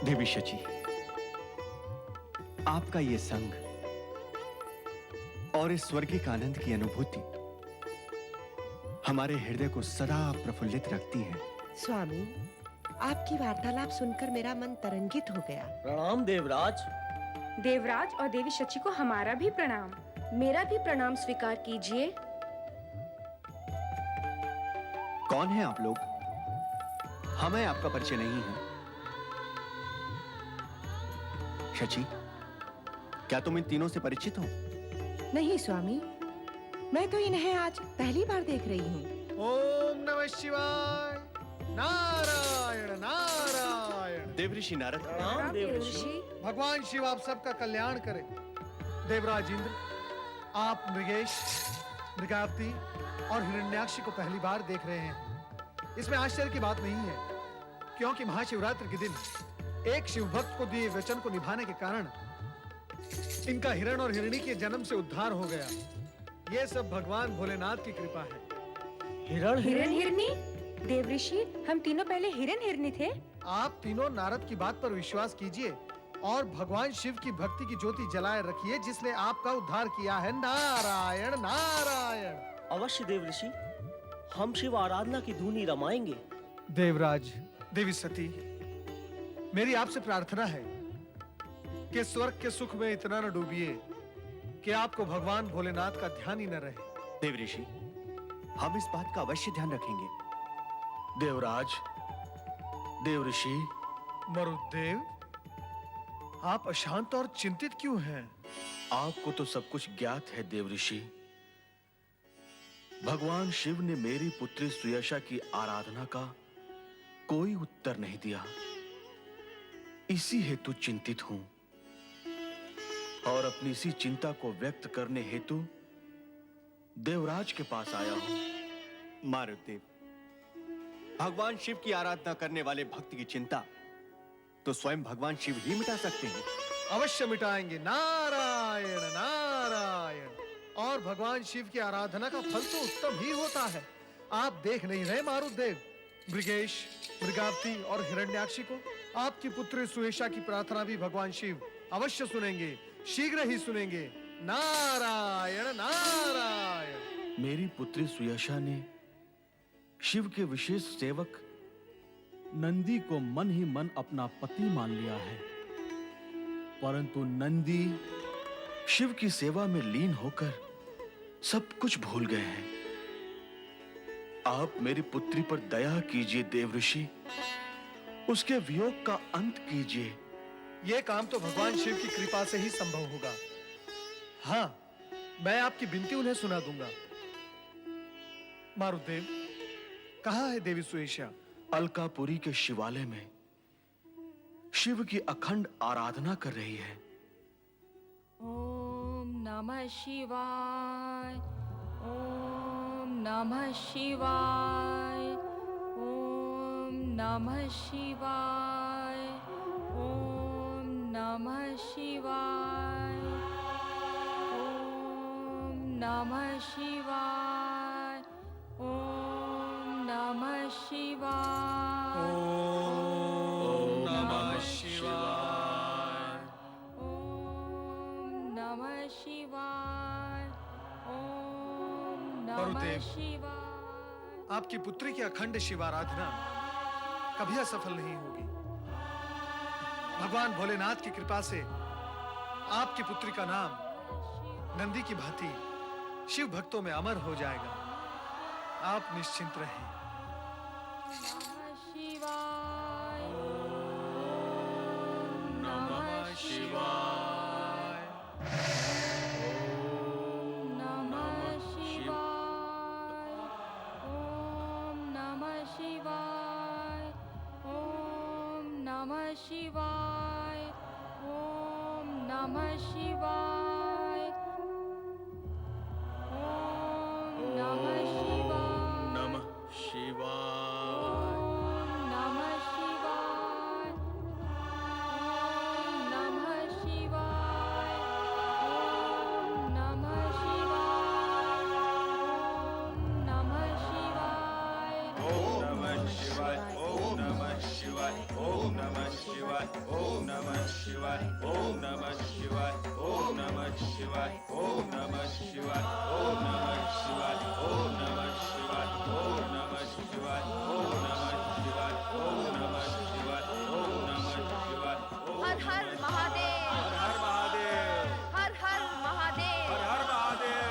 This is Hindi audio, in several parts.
देवी शची, आपका ये संग और इस स्वर्गिक आनंद की अनुभूति हमारे हृदय को सदा प्रफुल्लित रखती है। स्वामी, आपकी वार्तालाप सुनकर मेरा मन तरंगित हो गया। प्रणाम देवराज। देवराज और देवी शची को हमारा भी प्रणाम। मेरा भी प्रणाम स्वीकार कीजिए। कौन है आप लोग? हमें आपका परिचय नहीं है। शची, क्या तुम इन तीनों से परिचित हो? नहीं स्वामी, मैं तो इन्हें आज पहली बार देख रही हूँ। ओम नमः शिवाय। नारायण नारायण। देवऋषि नारद, प्रणाम देवऋषि। भगवान शिव आप सबका कल्याण करे। देवराज इंद्र, आप मृगेश, मृगावती और हिरण्याक्षी को पहली बार देख रहे हैं। इसमें आश्चर्य की बात नहीं है, क्योंकि महाशिवरात्रि के दिन एक शिव भक्त को दिए वचन को निभाने के कारण इनका हिरण और हिरणी के जन्म से उद्धार हो गया। ये सब भगवान भोलेनाथ की कृपा है। हिरण हिरन हिरनी? देवऋषि, हम तीनों पहले हिरन हिरनी थे। आप तीनों नारद की बात पर विश्वास कीजिए और भगवान शिव की भक्ति की ज्योति जलाए रखिए, जिसने आपका उद्धार किया है। नारायण नारायण। अवश्य देवऋषि, हम शिव आराधना की धुनी रमाएंगे। देवराज, देवी सती, मेरी आपसे प्रार्थना है कि स्वर्ग के सुख में इतना न डूबिए कि आपको भगवान भोलेनाथ का ध्यान ही न रहे। देवऋषि, हम इस बात का अवश्य ध्यान रखेंगे। देवराज, देवऋषि, मरुदेव, आप अशांत और चिंतित क्यों हैं? आपको तो सब कुछ ज्ञात है देवऋषि। भगवान शिव ने मेरी पुत्री सुयशा की आराधना का कोई उत्तर नहीं दिया, इसी हेतु चिंतित हूं और अपनी इसी चिंता को व्यक्त करने हेतु देवराज के पास आया हूं। मारुदेव, भगवान शिव की आराधना करने वाले भक्त की चिंता तो स्वयं भगवान शिव ही मिटा सकते हैं। अवश्य मिटाएंगे। नारायण नारायण। और भगवान शिव की आराधना का फल तो उत्तम ही होता है। आप देख नहीं रहे मारुदेव, मृगेश, मृगावती और हिरण्याक्षी को आपकी पुत्री सुयशा की प्रार्थना भी भगवान शिव अवश्य सुनेंगे, शीघ्र ही सुनेंगे। नारायण नारायण। मेरी पुत्री सुयशा ने शिव के विशेष सेवक नंदी को मन ही मन अपना पति मान लिया है, परंतु नंदी शिव की सेवा में लीन होकर सब कुछ भूल गए हैं। आप मेरी पुत्री पर दया कीजिए देवऋषि, उसके वियोग का अंत कीजिए। यह काम तो भगवान शिव की कृपा से ही संभव होगा। हाँ, मैं आपकी विनती उन्हें सुना दूंगा। मारुदेव, कहाँ है देवी सुयशा? अलकापुरी के शिवालय में शिव की अखंड आराधना कर रही है। ओम नमः शिवाय। ओम नमः शिवाय। ओम नमः शिवाय। ओम नमः शिवाय। ओम नमः शिवाय। ओम नमः शिवाय। ओम नमः शिवाय। ओम नमः शिवाय। ओम नमः गुरुदेव, शिवाय। आपकी पुत्री की अखंड शिवाराधना कभी असफल नहीं होगी। भगवान भोलेनाथ की कृपा से आपकी पुत्री का नाम नंदी की भांति शिव भक्तों में अमर हो जाएगा। आप निश्चिंत रहें। नमः शिवाय। नमः शिवाय। नमः शिवाय। ओम नमः शिवाय। ओम नमः शिवाय। ओम नमः शिवाय। ओम नमः शिवाय। नमः शिवाय। ओम नमः शिवाय। ओम नमः शिवाय। ओम नमः शिवाय। ओम नमः शिवाय। ओम नमः शिवाय। ओम नमः शिवाय। ओम नमः शिवाय। शिवाय ओम नमः शिवाय ओम नमः शिवाय ओम नमः शिवाय ओम नमः शिवाय ओम नमः शिवाय ओम नमः शिवाय ओम नमः शिवाय ओम नमः शिवाय ओम नमः शिवाय हर हर महादेव हर हर महादेव हर हर महादेव हर हर महादेव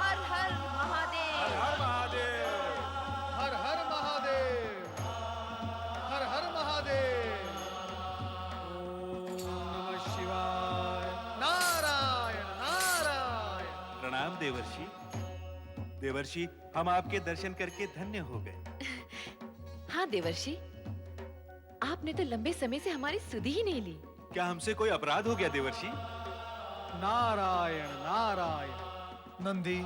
हर हर महादेव हर हर महादेव हर हर महादेव, हर हर महादेव। ओम नमः शिवाय। नारायण नारायण। प्रणाम देवर्षि। देवर्षि, हम आपके दर्शन करके धन्य हो गए। हाँ देवर्षि, आपने तो लंबे समय से हमारी सुधि ही नहीं ली। क्या हमसे कोई अपराध हो गया देवर्षि? नारायण नारायण। नंदी,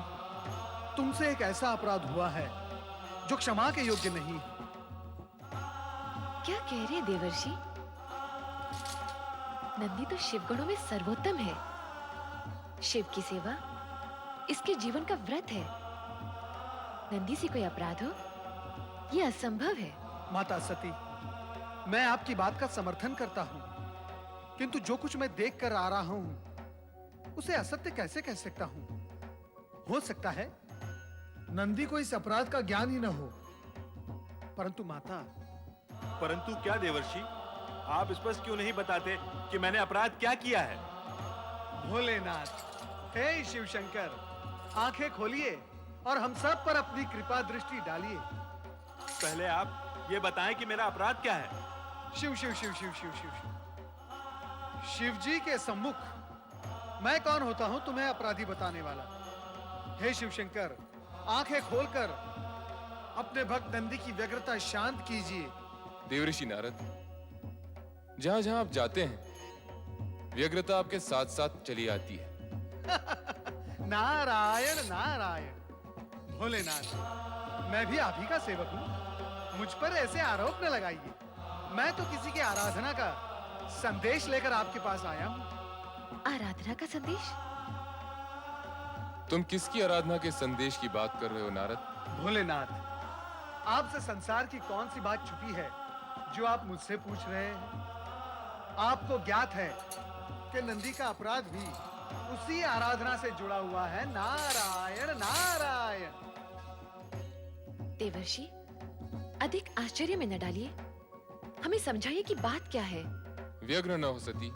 तुमसे एक ऐसा अपराध हुआ है जो क्षमा के योग्य नहीं है। क्या कह रहे हैं देवर्षि? नंदी तो शिव गणों में सर्वोत्तम है। शिव की सेवा इसके जीवन का व्रत है। नंदी से कोई अपराध हो, यह असंभव है। माता सती, मैं आपकी बात का समर्थन करता हूं, किंतु जो कुछ मैं देख कर आ रहा हूं उसे असत्य कैसे कह सकता हूं? हो सकता है नंदी को इस अपराध का ज्ञान ही न हो, परंतु माता। परंतु क्या देवर्षि? आप स्पष्ट क्यों नहीं बताते कि मैंने अपराध क्या किया है? भोलेनाथ, हे शिव शंकर, आंखें खोलिए और हम सब पर अपनी कृपा दृष्टि डालिए। पहले आप ये बताएं कि मेरा अपराध क्या है। शिव शिव शिव शिव शिव शिव शिव शिव जी के सम्मुख मैं कौन होता हूं तुम्हें अपराधी बताने वाला? हे शिव शंकर, आंखें खोलकर अपने भक्त नंदी की व्यग्रता शांत कीजिए। देवऋषि नारद, जहां जहां आप जाते हैं व्यग्रता आपके साथ साथ चली आती है। नारायण नारायण। भोलेनाथ, मैं भी आप ही का सेवक हूं, मुझ पर ऐसे आरोप न लगाइए। मैं तो किसी की आराधना का संदेश लेकर आपके पास आया हूं। आराधना का संदेश? तुम किसकी आराधना के संदेश की बात कर रहे हो नारद? भोलेनाथ, आपसे संसार की कौन सी बात छुपी है जो आप मुझसे पूछ रहे हैं? आपको ज्ञात है कि नंदी का अपराध भी उसी आराधना से जुड़ा हुआ है। नारायण नारायण। देवर्षि, अधिक आश्चर्य में न डालिए, हमें समझाइए कि बात क्या है। व्यग्र न हो सती,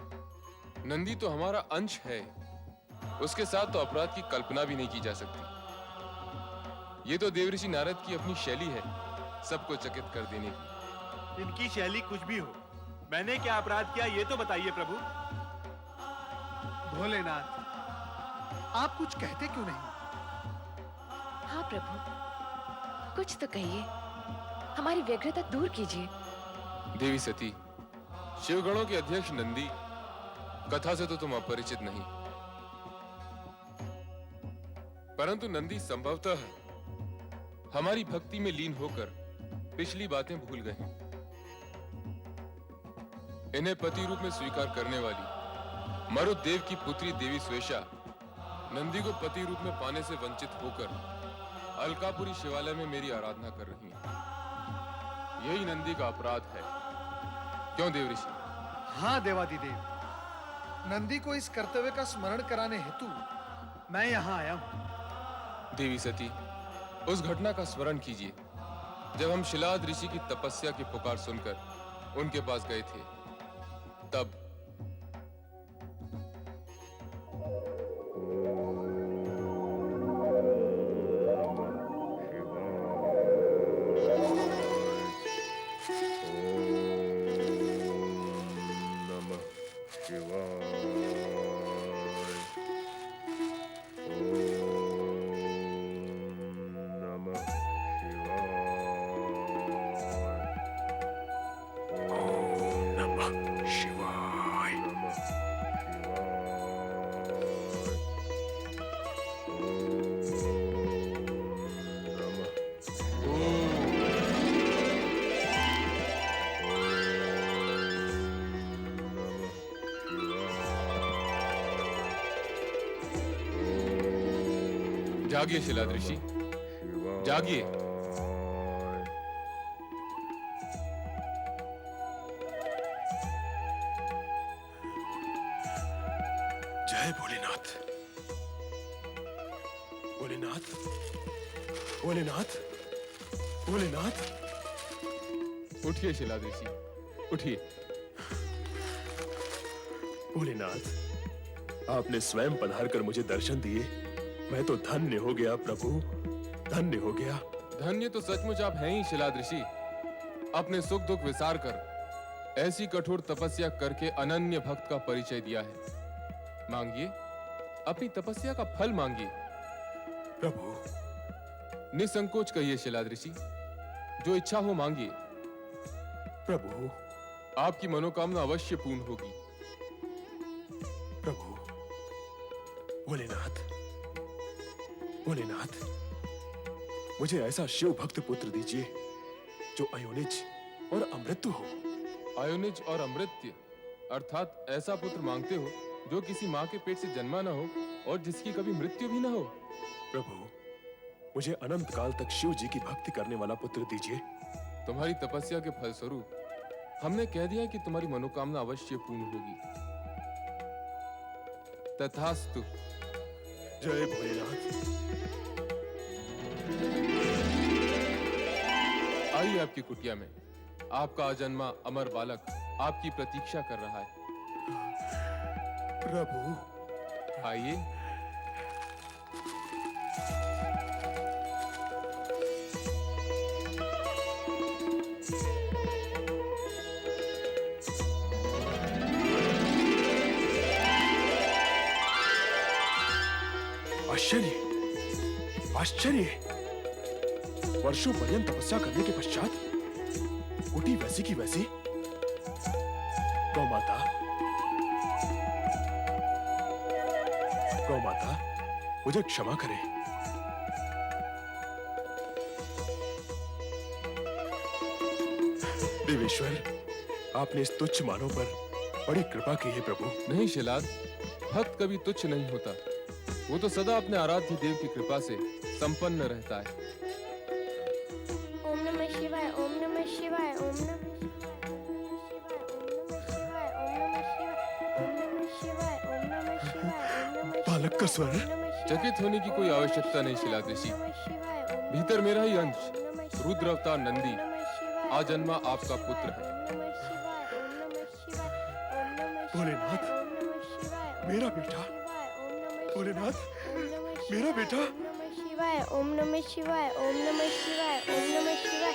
नंदी तो हमारा अंश है, उसके साथ तो अपराध की कल्पना भी नहीं की जा सकती। ये तो देवऋषि नारद की अपनी शैली है, सबको चकित कर देने की। इनकी शैली कुछ भी हो, मैंने क्या अपराध किया ये तो बताइए प्रभु। भोलेनाथ, आप कुछ कहते क्यों नहीं? हाँ प्रभु, कुछ तो कहिए, हमारी व्यग्रता दूर कीजिए। देवी सती, शिवगणों के अध्यक्ष नंदी कथा से तो तुम अपरिचित नहीं, परंतु नंदी संभवतः हमारी भक्ति में लीन होकर पिछली बातें भूल गए हैं। इन्हें पति रूप में स्वीकार करने वाली मरुदेव की पुत्री देवी स्वेशा नंदी को पति रूप में पाने से वंचित होकर अलकापुरी शिवालय में मेरी आराधना कर रही हैं। यही नंदी का अपराध है, क्यों देवऋषि? हाँ देवादिदेव, नंदी को इस कर्तव्य का स्मरण कराने हेतु मैं यहाँ आया हूँ। देवी सती, उस घटना का स्मरण कीजिए जब हम शिलाद ऋषि की तपस्या की पुकार सुनकर उनके पास गए थे। तब जागिए शिलाद ऋषि, जागिए। जय भोलेनाथ। भोलेनाथ, भोलेनाथ, भोलेनाथ। उठिए शिलादृषि, उठिए। भोलेनाथ, आपने स्वयं पधार कर मुझे दर्शन दिए। मैं तो धन्य हो गया प्रभु, धन्य हो गया। धन्य तो सचमुच आप हैं ही शिलादृषि। अपने सुख दुख विसार कर ऐसी कठोर तपस्या करके अनन्य भक्त का परिचय दिया है। मांगिए, अपनी तपस्या का फल मांगिए। प्रभु, निसंकोच कहिए शिलादृषि, जो इच्छा हो मांगिए। प्रभु, आपकी मनोकामना अवश्य पूर्ण होगी। प्रभु, भोलेनाथ, भोलेनाथ, मुझे ऐसा शिव भक्त पुत्र दीजिए जो अयोनिज और अमृत हो। अयोनिज और अमृत्य अर्थात ऐसा पुत्र मांगते हो जो किसी माँ के पेट से जन्मा न हो और जिसकी कभी मृत्यु भी न हो। प्रभु, मुझे अनंत काल तक शिव जी की भक्ति करने वाला पुत्र दीजिए। तुम्हारी तपस्या के फलस्वरूप हमने कह दिया कि तुम्हारी मनोकामना अवश्य पूर्ण होगी। तथास्तु। जय भोलेनाथ। आइए आपकी कुटिया में। आपका अजन्मा अमर बालक आपकी प्रतीक्षा कर रहा है। प्रभु, आइए। आश्चर्य, आश्चर्य। वर्षों पर्यंत तपस्या करने के पश्चात कुटी वैसी की वैसी। गौ माता, गौ माता, मुझे क्षमा करें। देवेश्वर, आपने इस तुच्छ मानव पर बड़ी कृपा की है प्रभु। नहीं शिलाद, भक्त कभी तुच्छ नहीं होता। वो तो सदा अपने आराध्य देव की कृपा से संपन्न रहता है। ओम नमः शिवाय, ओम नमः शिवाय, ओम नमः बालक का स्वर। चकित होने की कोई आवश्यकता नहीं शिलादृषि। भीतर मेरा ही अंश रुद्र अवतार नंदी आजन्मा आपका पुत्र है। भोलेनाथ, मेरा बेटा। भोलेनाथ, मेरा बेटा। ओम नमः शिवाय, ओम नमः शिवाय, ओम नमः शिवाय,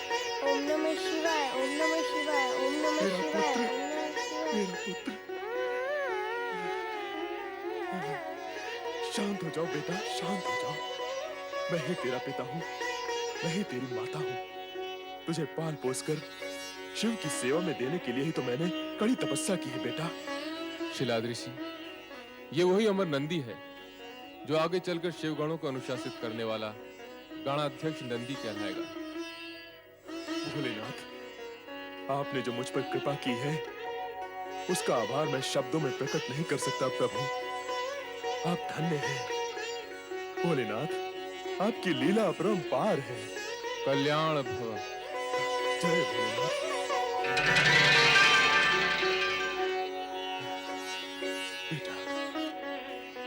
ओम नमः शिवाय, ओम नमः शिवाय, ओम नमः शिवाय, मेरा पुत्र। शांत हो जाओ बेटा, शांत हो जाओ। मैं ही तेरा पिता हूँ, मैं ही तेरी माता हूँ। तुझे पाल पोस कर शिव की सेवा में देने के लिए ही तो मैंने कड़ी तपस्या की है बेटा। शिलादृषि, ये वही अमर नंदी है जो आगे चलकर शिवगणों को अनुशासित करने वाला गणाध्यक्ष नंदी कहलाएगा। भोलेनाथ, आपने जो मुझ पर कृपा की है उसका आभार मैं शब्दों में प्रकट नहीं कर सकता प्रभु। आप धन्य हैं भोलेनाथ, आपकी लीला अपरंपार है। कल्याण भव। जय भोलेनाथ। बेटा,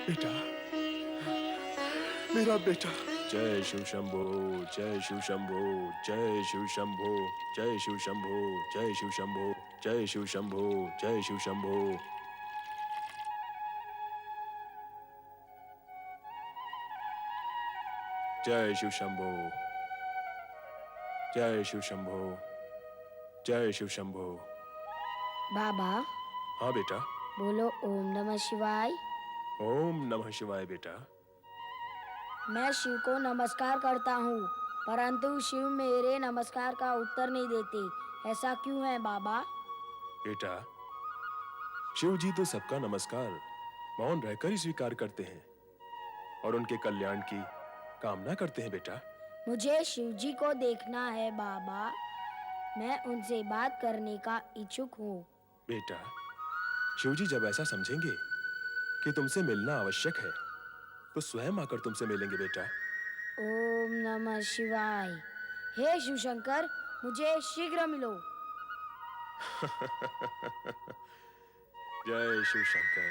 बेटा, मेरा बेटा। जय शिव शंभो, जय शिव शंभो, जय शिव शंभो, जय शिव शंभो, जय शिव शंभो, जय शिव शंभो, जय शिव शंभो। जय शिव शंभो, जय शिव शंभो, जय शिव शंभो। बाबा, हाँ बेटा। बोलो ओम नमः शिवाय। ओम नमः शिवाय बेटा। मैं शिव को नमस्कार करता हूँ, परंतु शिव मेरे नमस्कार का उत्तर नहीं देते। ऐसा क्यों है बाबा? बेटा, शिव जी तो सबका नमस्कार मौन रहकर ही स्वीकार करते हैं और उनके कल्याण की कामना करते हैं बेटा। मुझे शिव जी को देखना है बाबा। मैं उनसे बात करने का इच्छुक हूँ। बेटा, शिव जी जब ऐसा समझेंगे कि तुमसे मिलना आवश्यक है तो स्वयं आकर तुमसे मिलेंगे बेटा। ओम नमः शिवाय। हे शिव शंकर, मुझे शीघ्र मिलो। जय शिव शंकर।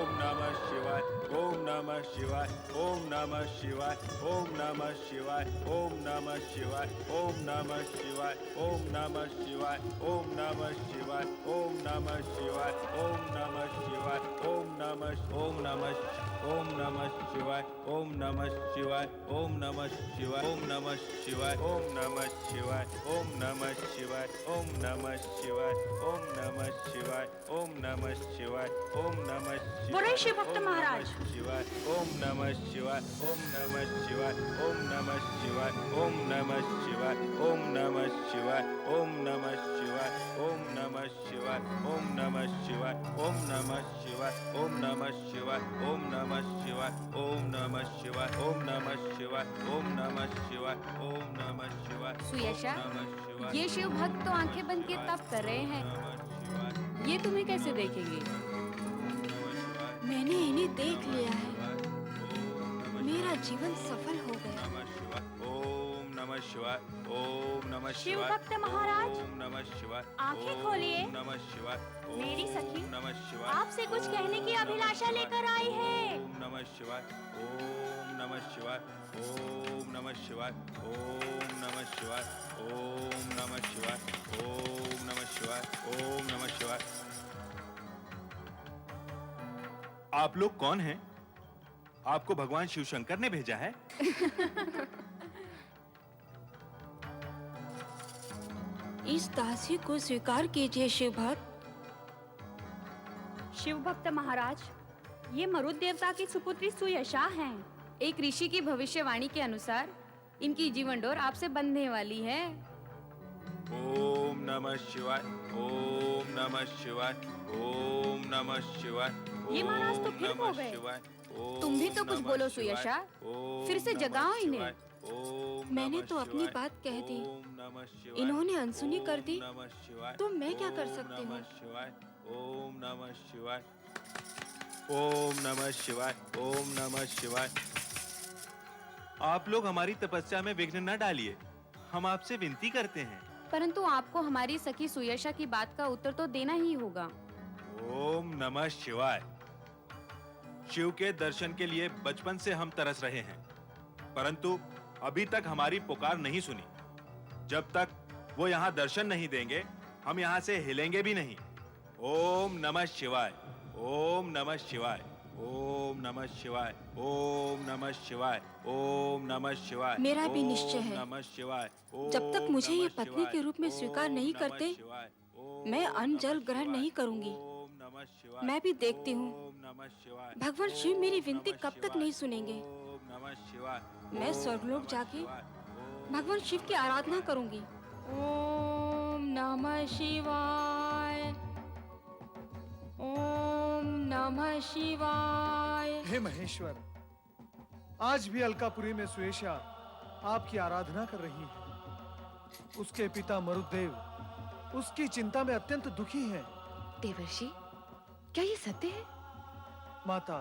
ओम नमः शिवाय ओम नमः शिवाय ओम नमः शिवाय ओम नमः शिवाय ओम नमः शिवाय ओम नमः शिवाय ओम नमः शिवाय ओम नमः शिवाय ओम नमः शिवाय ओम नमः शिवाय ओम नमः ओम नमः ओम नमः शिवाय ओम नमः शिवाय ओम नमः शिवाय ओम नमः शिवाय ओम नमः शिवाय ओम नमः शिवाय ओम नमः शिवाय ओम नमः शिवाय ओम नमः शिवाय ओम नमः बोले शिव भक्त महाराज। शिवाय ओम नमः शिवाय ओम नमः शिवाय ओम नमः शिवाय ओम नमः शिवाय ओम नमः शिवाय ओम नमः शिवाय ओम नमः शिवाय ओम नमः शिवाय ओम नमः शिवाय ओम नमः शिवाय ओम नमः शिवाय ओम नमः शिवाय ओम नमः शिवाय ओम नमः शिवाय ओम नमः शिवाय। सुयशा, ये शिव भक्त तो आंखें बंद किए तप कर रहे हैं, ये तुम्हें कैसे देखेंगे? मैंने इन्हें देख लिया है, मेरा जीवन सफल हो गया। ओम नमः शिवाय ओम नमः शिव शिवाय भक्त महाराज, ओम नमः शिवाय आंखें खोलिए। ओम नमः शिवाय मेरी सखी ओम नमः शिवाय आपसे कुछ कहने की अभिलाषा लेकर आई है। ओम नमः शिवाय ओम नमः शिवाय ओम नमः शिवाय ओम नमः शिवाय ओम नमः शिवाय ओम नमः शिवाय ओम नमः शिवाय। आप लोग कौन हैं? आपको भगवान शिव शंकर ने भेजा है? इस दासी को स्वीकार कीजिए शिव भक्त। शिव भक्त महाराज, ये मरुत देवता की सुपुत्री सुयशा हैं। एक ऋषि की भविष्यवाणी के अनुसार इनकी जीवन डोर आपसे बंधने वाली है। ओम नमः शिवाय ओम नमः शिवाय ओम नमः शिवाय। ये महाराज तो फिर खो गए। तुम भी तो कुछ बोलो सुयशा, फिर से जगाओ इन्हें। मैंने तो अपनी बात कह दी, इन्होंने अनसुनी कर दी, तो मैं क्या कर सकती हूँ? ओम नमः शिवाय ओम नमः शिवाय ओम नमः शिवाय। आप लोग हमारी तपस्या में विघ्न न डालिए, हम आपसे विनती करते हैं। परंतु आपको हमारी सखी सुयशा की बात का उत्तर तो देना ही होगा। ओम नमः शिवाय। शिव के दर्शन के लिए बचपन से हम तरस रहे हैं, परंतु अभी तक हमारी पुकार नहीं सुनी। जब तक वो यहाँ दर्शन नहीं देंगे, हम यहाँ से हिलेंगे भी नहीं। ओम नमः शिवाय ओम नमः शिवाय ओम नमः शिवाय ओम नमः शिवाय ओम नमः शिवाय। मेरा भी निश्चय है, नमः शिवाय। जब तक मुझे ये पत्नी के रूप में स्वीकार नहीं करते, मैं अन्न जल ग्रहण नहीं करूंगी। मैं भी देखती हूँ भगवान शिव मेरी विनती कब तक नहीं सुनेंगे। मैं स्वर्गलोक जाके भगवान शिव की आराधना करूंगी। ओम नमः शिवाय ओम नमः शिवाय। हे महेश्वर, आज भी अलकापुरी में सुयशा आपकी आराधना कर रही है। उसके पिता मरुदेव उसकी चिंता में अत्यंत दुखी हैं। देवर्षि, क्या ये सत्य है? माता,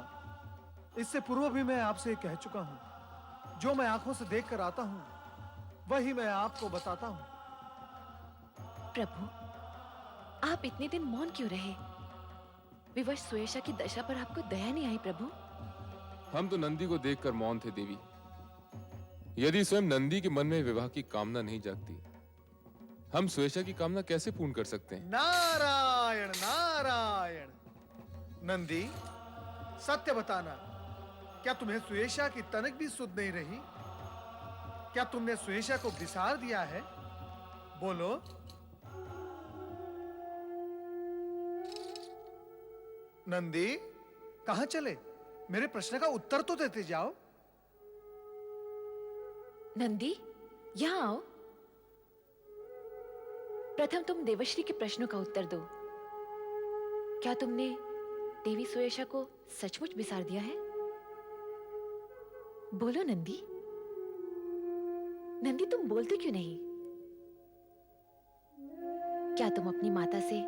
इससे पूर्व भी मैं आपसे कह चुका हूँ, जो मैं आंखों से देख कर आता हूँ वही मैं आपको बताता हूँ। प्रभु, आप इतने दिन मौन क्यों रहे? विवश सुयशा की दशा पर आपको दया नहीं आई प्रभु? हम तो नंदी को देखकर मौन थे देवी। यदि स्वयं नंदी के मन में विवाह की कामना नहीं जागती, हम सुयशा की कामना कैसे पूर्ण कर सकते हैं? नारायण नारायण। नंदी, सत्य बताना, क्या तुम्हें सुयशा की तनक भी सुध नहीं रही? क्या तुमने सुयशा को बिसार दिया है? बोलो। नंदी, कहां चले? मेरे प्रश्न का उत्तर तो देते जाओ। नंदी, यहाँ आओ। प्रथम तुम देवश्री के प्रश्नों का उत्तर दो। क्या तुमने देवी सुयशा को सचमुच बिसार दिया है? बोलो नंदी। नंदी, तुम बोलते क्यों नहीं? क्या तुम अपनी माता से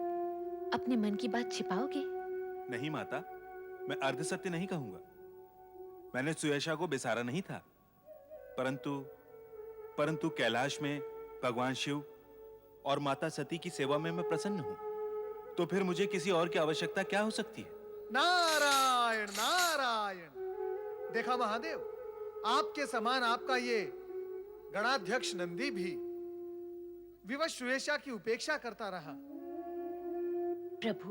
अपने मन की बात छिपाओगे? नहीं माता, मैं अर्ध सत्य नहीं कहूंगा। मैंने सुयशा को बिसारा नहीं था, परंतु कैलाश में भगवान शिव और माता सती की सेवा में मैं प्रसन्न हूं। तो फिर मुझे किसी और की आवश्यकता क्या हो सकती है? नारायण देखा महादेव, आपके समान आपका ये गणाध्यक्ष नंदी भी विवश सुयेशा की उपेक्षा करता रहा। प्रभु,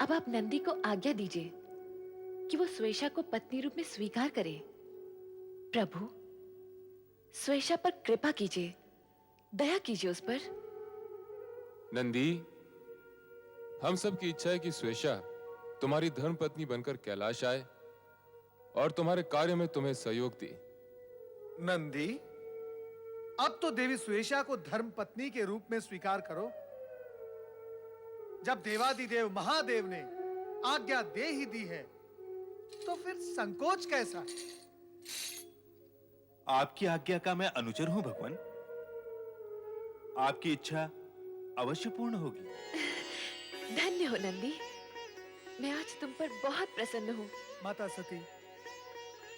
अब आप नंदी को आज्ञा दीजिए कि वो सुयेशा को पत्नी रूप में स्वीकार करे। प्रभु, सुयेशा पर कृपा कीजिए, दया कीजिए उस पर। नंदी, हम सब की इच्छा है कि सुयेशा तुम्हारी धर्म पत्नी बनकर कैलाश आए और तुम्हारे कार्य में तुम्हें सहयोग दे। नंदी, अब तो देवी सुयेशा को धर्म पत्नी के रूप में स्वीकार करो। जब देवादिदेव महादेव ने आज्ञा दे ही दी है, तो फिर संकोच कैसा? आपकी आज्ञा का मैं अनुचर हूं भगवान। आपकी इच्छा अवश्य पूर्ण होगी। धन्य हो नंदी, मैं आज तुम पर बहुत प्रसन्न हूँ। माता सती,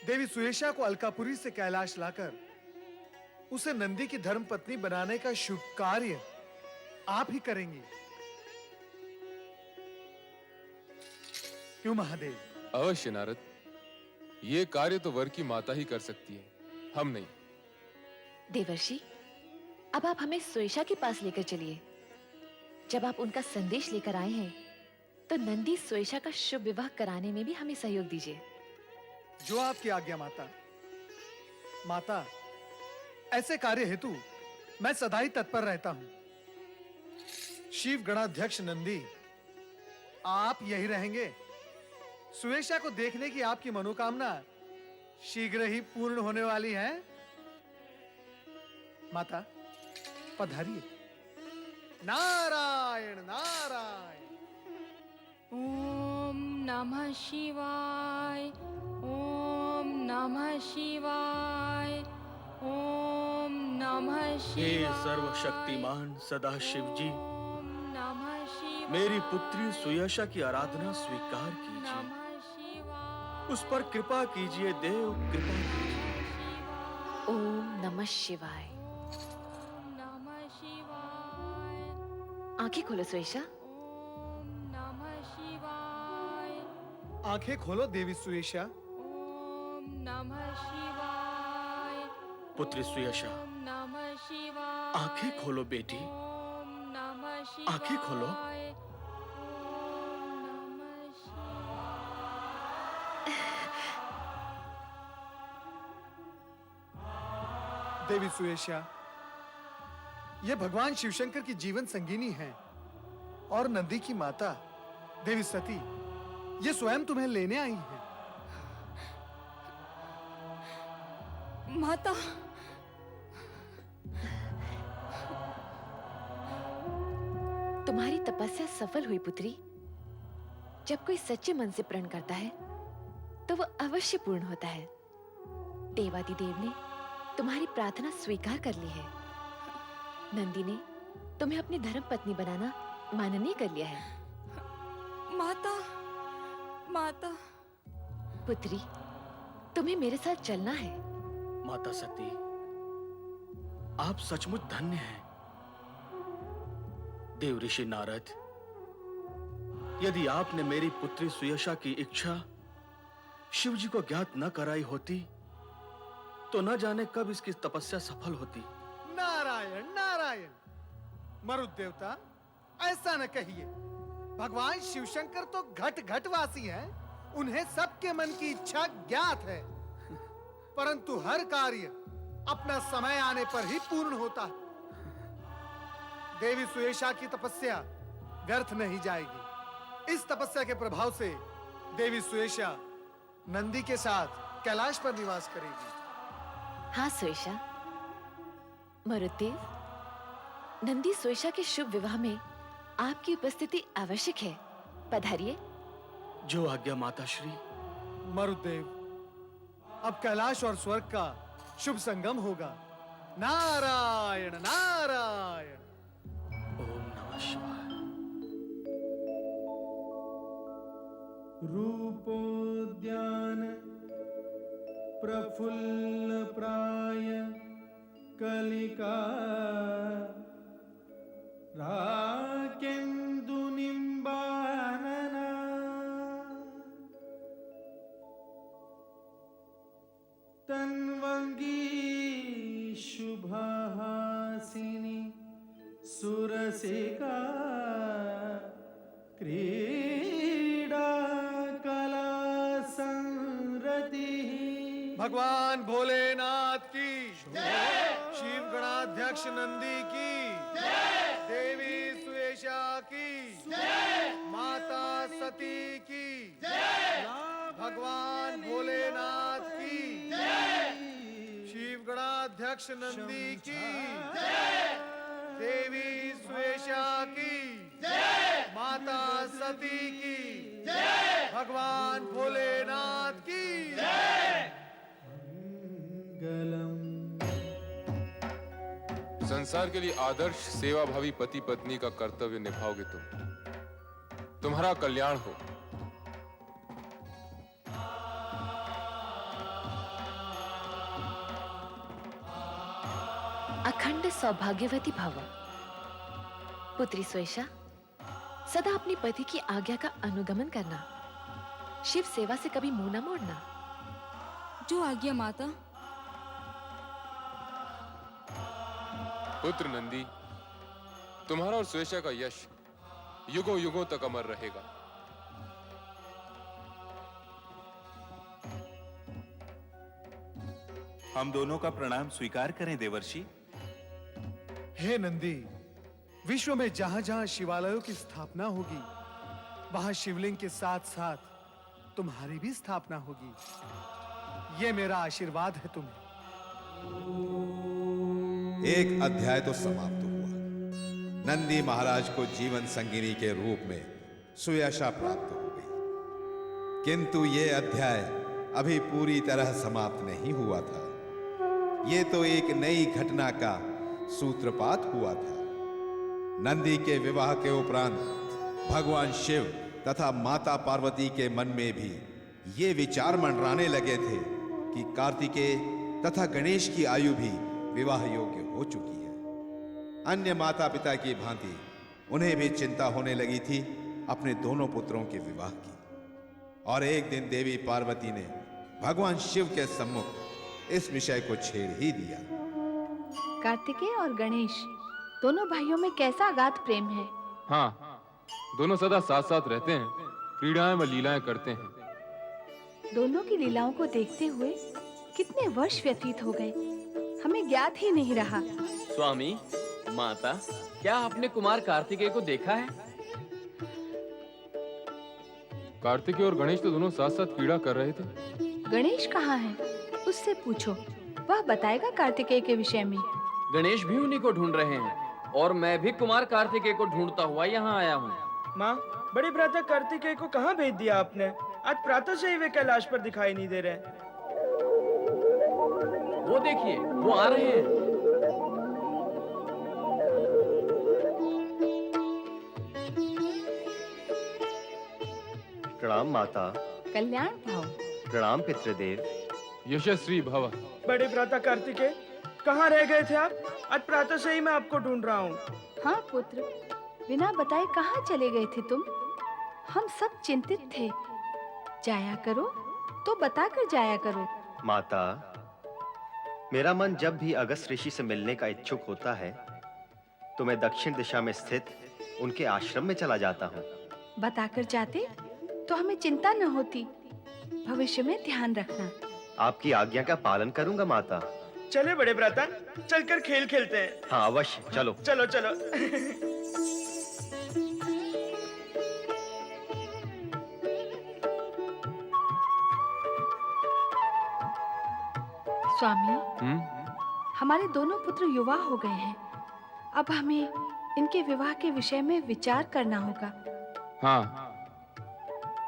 देवी सुयेशा को अलकापुरी से कैलाश लाकर उसे नंदी की धर्म पत्नी बनाने का शुभ कार्य आप ही करेंगी, क्यों महादेव? अवश्य नारद, ये कार्य तो वर की माता ही कर सकती है, हम नहीं। देवर्षि, अब आप हमें सुयेशा के पास लेकर चलिए। जब आप उनका संदेश लेकर आए हैं, तो नंदी सुयेशा का शुभ विवाह कराने में भी हमें सहयोग दीजिए। जो आपकी आज्ञा माता। माता, ऐसे कार्य हेतु मैं सदा ही तत्पर रहता हूं। शिव गणाध्यक्ष नंदी, आप यही रहेंगे? सुयेशा को देखने की आपकी मनोकामना शीघ्र ही पूर्ण होने वाली है। माता, पधारिए। नारायण नारायण। ओम नमः शिवाय, ओम नमः शिवाय, ओम नमः हे शिवाय। सर्वशक्तिमान सदाशिव जी, ओम नमः शिवाय। मेरी पुत्री सुयेशा की आराधना स्वीकार कीजिए। उस पर कृपा कीजिए देव, कृपा कीजिए। ओम नमः शिवाय। नमः शिवाय। आंखें खोलो सुयेशा। ओम नमः शिवाय। आंखें खोलो देवी सुयेशा। ओम नमः शिवाय। पुत्री सुयेशा, ओम नमः शिवाय। आंखें खोलो बेटी, ओम नमः शिवाय। आंखें खोलो। देवी सुयेशा, ये भगवान शिवशंकर की जीवन संगिनी है और नंदी की माता देवी सती ये स्वयं तुम्हें लेने आई हैं। माता, तुम्हारी तपस्या सफल हुई पुत्री। जब कोई सच्चे मन से प्रण करता है, तो वह अवश्य पूर्ण होता है। देवादिदेव ने तुम्हारी प्रार्थना स्वीकार कर ली है। नंदी ने तुम्हें अपनी धर्म पत्नी बनाना माननीय कर लिया है। माता, माता। पुत्री, तुम्हें मेरे साथ चलना है। माता सती, आप सचमुच धन्य हैं। देव ऋषि नारद, यदि आपने मेरी पुत्री सुयेशा की इच्छा शिव जी को ज्ञात न कराई होती, तो न जाने कब इसकी तपस्या सफल होती। नारायण नारायण। मरुत देवता, ऐसा न कहिए। भगवान शिवशंकर तो घट घटवासी हैं। उन्हें सबके मन की इच्छा ज्ञात है, परंतु हर कार्य अपना समय आने पर ही पूर्ण होता है। देवी सुयेशा की तपस्या व्यर्थ नहीं जाएगी। इस तपस्या के प्रभाव से देवी सुयेशा नंदी के साथ कैलाश पर निवास करेगी। हाँ सुयेशा। मरुदेव, नंदी सुयेशा के शुभ विवाह में आपकी उपस्थिति आवश्यक है। पधारिए। जो आज्ञा माता श्री। मरुदेव, अब कैलाश और स्वर्ग का शुभ संगम होगा। नारायण नारायण। ओम नमः शिवाय। रूपोद्यान प्रफुल्ल प्राय कलिका राकेन्दु निम्बानना तन्वंगी शुभहासिनी सुरसिका क्रीडा कला संरति। भगवान भोलेनाथ की शिव गणाध्यक्ष नंदी की देवी सुयशा की माता सती की भगवान भोलेनाथ की शिव गणाध्यक्ष नंदी की देवी सुयशा की माता सती की भगवान भोलेनाथ की संसार के लिए आदर्श सेवाभावी पति पत्नी का कर्तव्य निभाओगे तुम। तुम्हारा कल्याण हो। अखंड सौभाग्यवती भव। पुत्री स्वेशा, सदा अपने पति की आज्ञा का अनुगमन करना, शिव सेवा से कभी मुंह न मोड़ना। जो आज्ञा माता। पुत्र नंदी, तुम्हारा और स्वेशा का यश युगों युगों तक अमर रहेगा। हम दोनों का प्रणाम स्वीकार करें देवर्षि। हे नंदी, विश्व में जहां जहां शिवालयों की स्थापना होगी, वहां शिवलिंग के साथ साथ तुम्हारी भी स्थापना होगी। ये मेरा आशीर्वाद है तुम्हें। एक अध्याय तो समाप्त हुआ। नंदी महाराज को जीवन संगिनी के रूप में सुयशा प्राप्त हो गई, किंतु ये अध्याय अभी पूरी तरह समाप्त नहीं हुआ था। ये तो एक नई घटना का सूत्रपात हुआ था। नंदी के विवाह के उपरांत भगवान शिव तथा माता पार्वती के मन में भी ये विचार मंडराने लगे थे कि कार्तिकेय तथा गणेश की आयु भी विवाह योग्य हो चुकी है। अन्य माता पिता की भांति उन्हें भी चिंता होने लगी थी अपने दोनों पुत्रों के विवाह की। और एक दिन देवी पार्वती ने भगवान शिव के सम्मुख इस विषय को छेड़ ही दिया। कार्तिकेय और गणेश दोनों भाइयों में कैसा अगाध प्रेम है। हाँ, दोनों सदा साथ साथ रहते हैं, क्रीड़ाएं व लीलाएं करते हैं। दोनों की लीलाओं को देखते हुए कितने वर्ष व्यतीत हो गए, हमें ज्ञात ही नहीं रहा। स्वामी, माता, क्या आपने कुमार कार्तिकेय को देखा है? कार्तिकेय और गणेश तो दोनों साथ साथ क्रीड़ा कर रहे थे। गणेश कहाँ है? उससे पूछो, वह बताएगा कार्तिकेय के विषय में। गणेश भी उन्हीं को ढूंढ रहे हैं और मैं भी कुमार कार्तिकेय को ढूंढता हुआ यहाँ आया हूँ। माँ, बड़ी भ्राता कार्तिकेय को कहाँ भेज दिया आपने? आज प्रातः से ही वे कैलाश पर दिखाई नहीं दे रहे। वो देखिए, वो आ रहे हैं। प्रणाम माता। कल्याण भाव। प्रणाम पितृदेव। यशस्वी भव। बड़े भ्राता कार्तिकेय, कहाँ रह गए थे आप? आज प्रातः से ही मैं आपको ढूंढ रहा हूँ। हाँ पुत्र, बिना बताए कहाँ चले गए थे तुम? हम सब चिंतित थे। जाया करो तो बताकर जाया करो। माता, मेरा मन जब भी अगस्त ऋषि से मिलने का इच्छुक होता है तो मैं दक्षिण दिशा में स्थित उनके आश्रम में चला जाता हूँ। बताकर जाते तो हमें चिंता न होती। भविष्य में ध्यान रखना। आपकी आज्ञा का पालन करूंगा माता। चले बड़े भ्राता, चलकर खेल खेलते हैं। हाँ अवश्य, चलो चलो चलो। स्वामी, हमारे दोनों पुत्र युवा हो गए हैं। अब हमें इनके विवाह के विषय में विचार करना होगा। हाँ,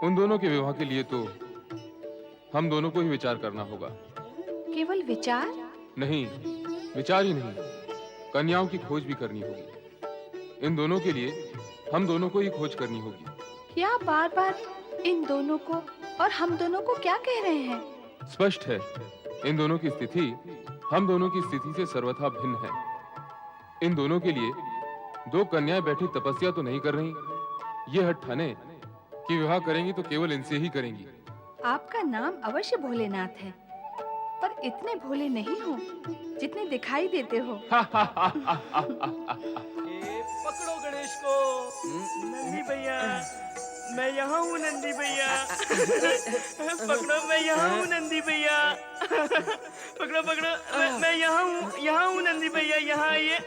उन दोनों के विवाह के लिए तो हम दोनों को ही विचार करना होगा। केवल विचार? नहीं, विचार ही नहीं, कन्याओं की खोज भी करनी होगी। इन दोनों के लिए हम दोनों को ही खोज करनी होगी। क्या बार बार इन दोनों को और हम दोनों को क्या कह रहे हैं? स्पष्ट है, इन दोनों की स्थिति हम दोनों की स्थिति से सर्वथा भिन्न है। इन दोनों के लिए दो कन्याएं बैठी तपस्या तो नहीं कर रही। ये हठ ठाने कि विवाह करेंगी तो केवल इनसे ही करेंगी। आपका नाम अवश्य भोलेनाथ है, पर इतने भोले नहीं हो जितने दिखाई देते हो। पकड़ो गणेश को। नंदी भैया, मैं यहाँ हूँ नंदी भैया। पकड़ो, मैं यहाँ हूँ नंदी भैया। पकड़ो पकड़ो, मैं यहाँ हूँ नंदी भैया, यहाँ आइए।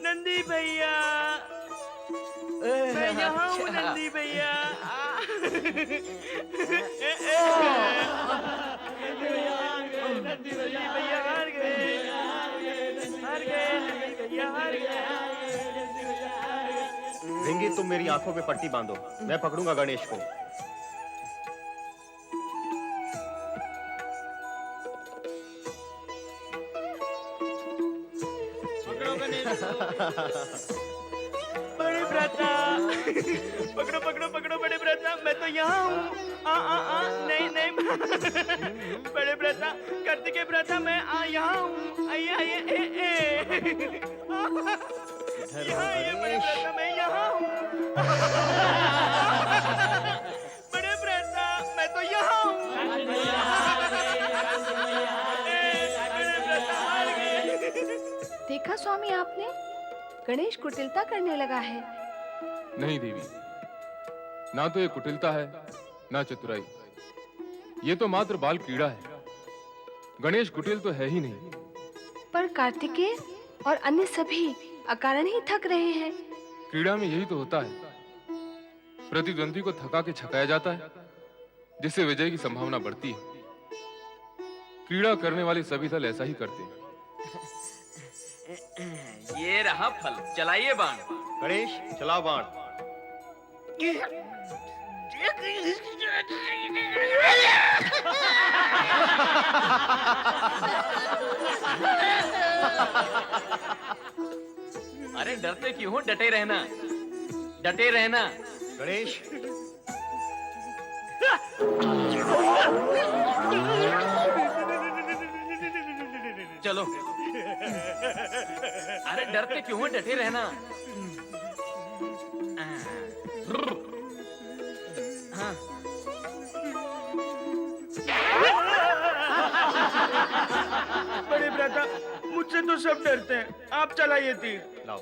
नंदी भैया, मैं यहाँ हूँ नंदी भैया। नंदी भैया हार गए, हार गए, नंदी भैया हार गए। रिंगी, तुम मेरी आंखों पे पट्टी बांधो, मैं पकड़ूंगा गणेश को। पकड़ो गणेश को। बड़े भ्राता, पकड़ो पकड़ो पकड़ो बड़े भ्राता, मैं तो यहाँ हूँ। नहीं नहीं बड़े भ्राता, कार्तिकेय भ्राता, मैं यहाँ हूँ। आइए आइए। यहाँ आइए बड़े भ्राता, मैं यहाँ हूँ। बड़े भ्राता, मैं तो यहाँ हूँ। बड़े भ्राता हार गए। देखा स्वामी आपने, गणेश कुटिलता करने लगा है। नहीं देवी, ना तो ये कुटिलता है ना चतुराई, ये तो मात्र बाल क्रीड़ा है। गणेश कुटिल तो है ही नहीं। पर कार्तिकेय और अन्य सभी अकारण ही थक रहे हैं। क्रीड़ा में यही तो होता है, प्रतिद्वंदी को थका के छकाया जाता है, जिससे विजय की संभावना बढ़ती है। क्रीड़ा करने वाले सभी दल ऐसा ही करते हैं। ये रहा फल, चलाइए बाण। गणेश, चलाओ बाण। अरे डरते क्यों हो, डटे रहना, डटे रहना। गणेश, चलो। अरे डरते क्यों हो, डटे रहना। हाँ। बड़े भ्राता, मुझसे तो सब डरते हैं, आप चलाइए तीर। लाओ।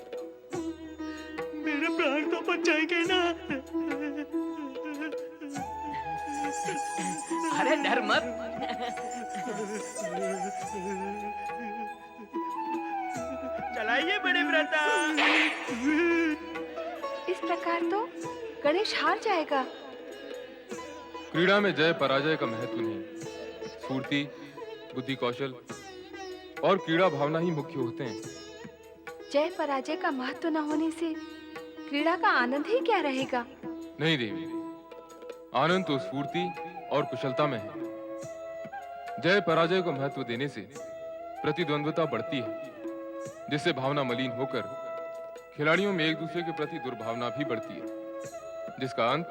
मेरे प्राण तो बच जाएंगे ना। अरे डर मत। चलाइए बड़े भ्राता। इस प्रकार तो गणेश हार जाएगा। क्रीड़ा में जय पराजय का महत्व नहीं, स्फूर्ति, बुद्धि कौशल और क्रीड़ा भावना ही मुख्य होते हैं। जय पराजय का महत्व न होने से क्रीड़ा का आनंद ही क्या रहेगा। नहीं देवी, आनंद तो स्फूर्ति और कुशलता में है। जय पराजय को महत्व देने से प्रतिद्वंद्विता बढ़ती है, जिससे भावना मलिन होकर खिलाड़ियों में एक दूसरे के प्रति दुर्भावना भी बढ़ती है, जिसका अंत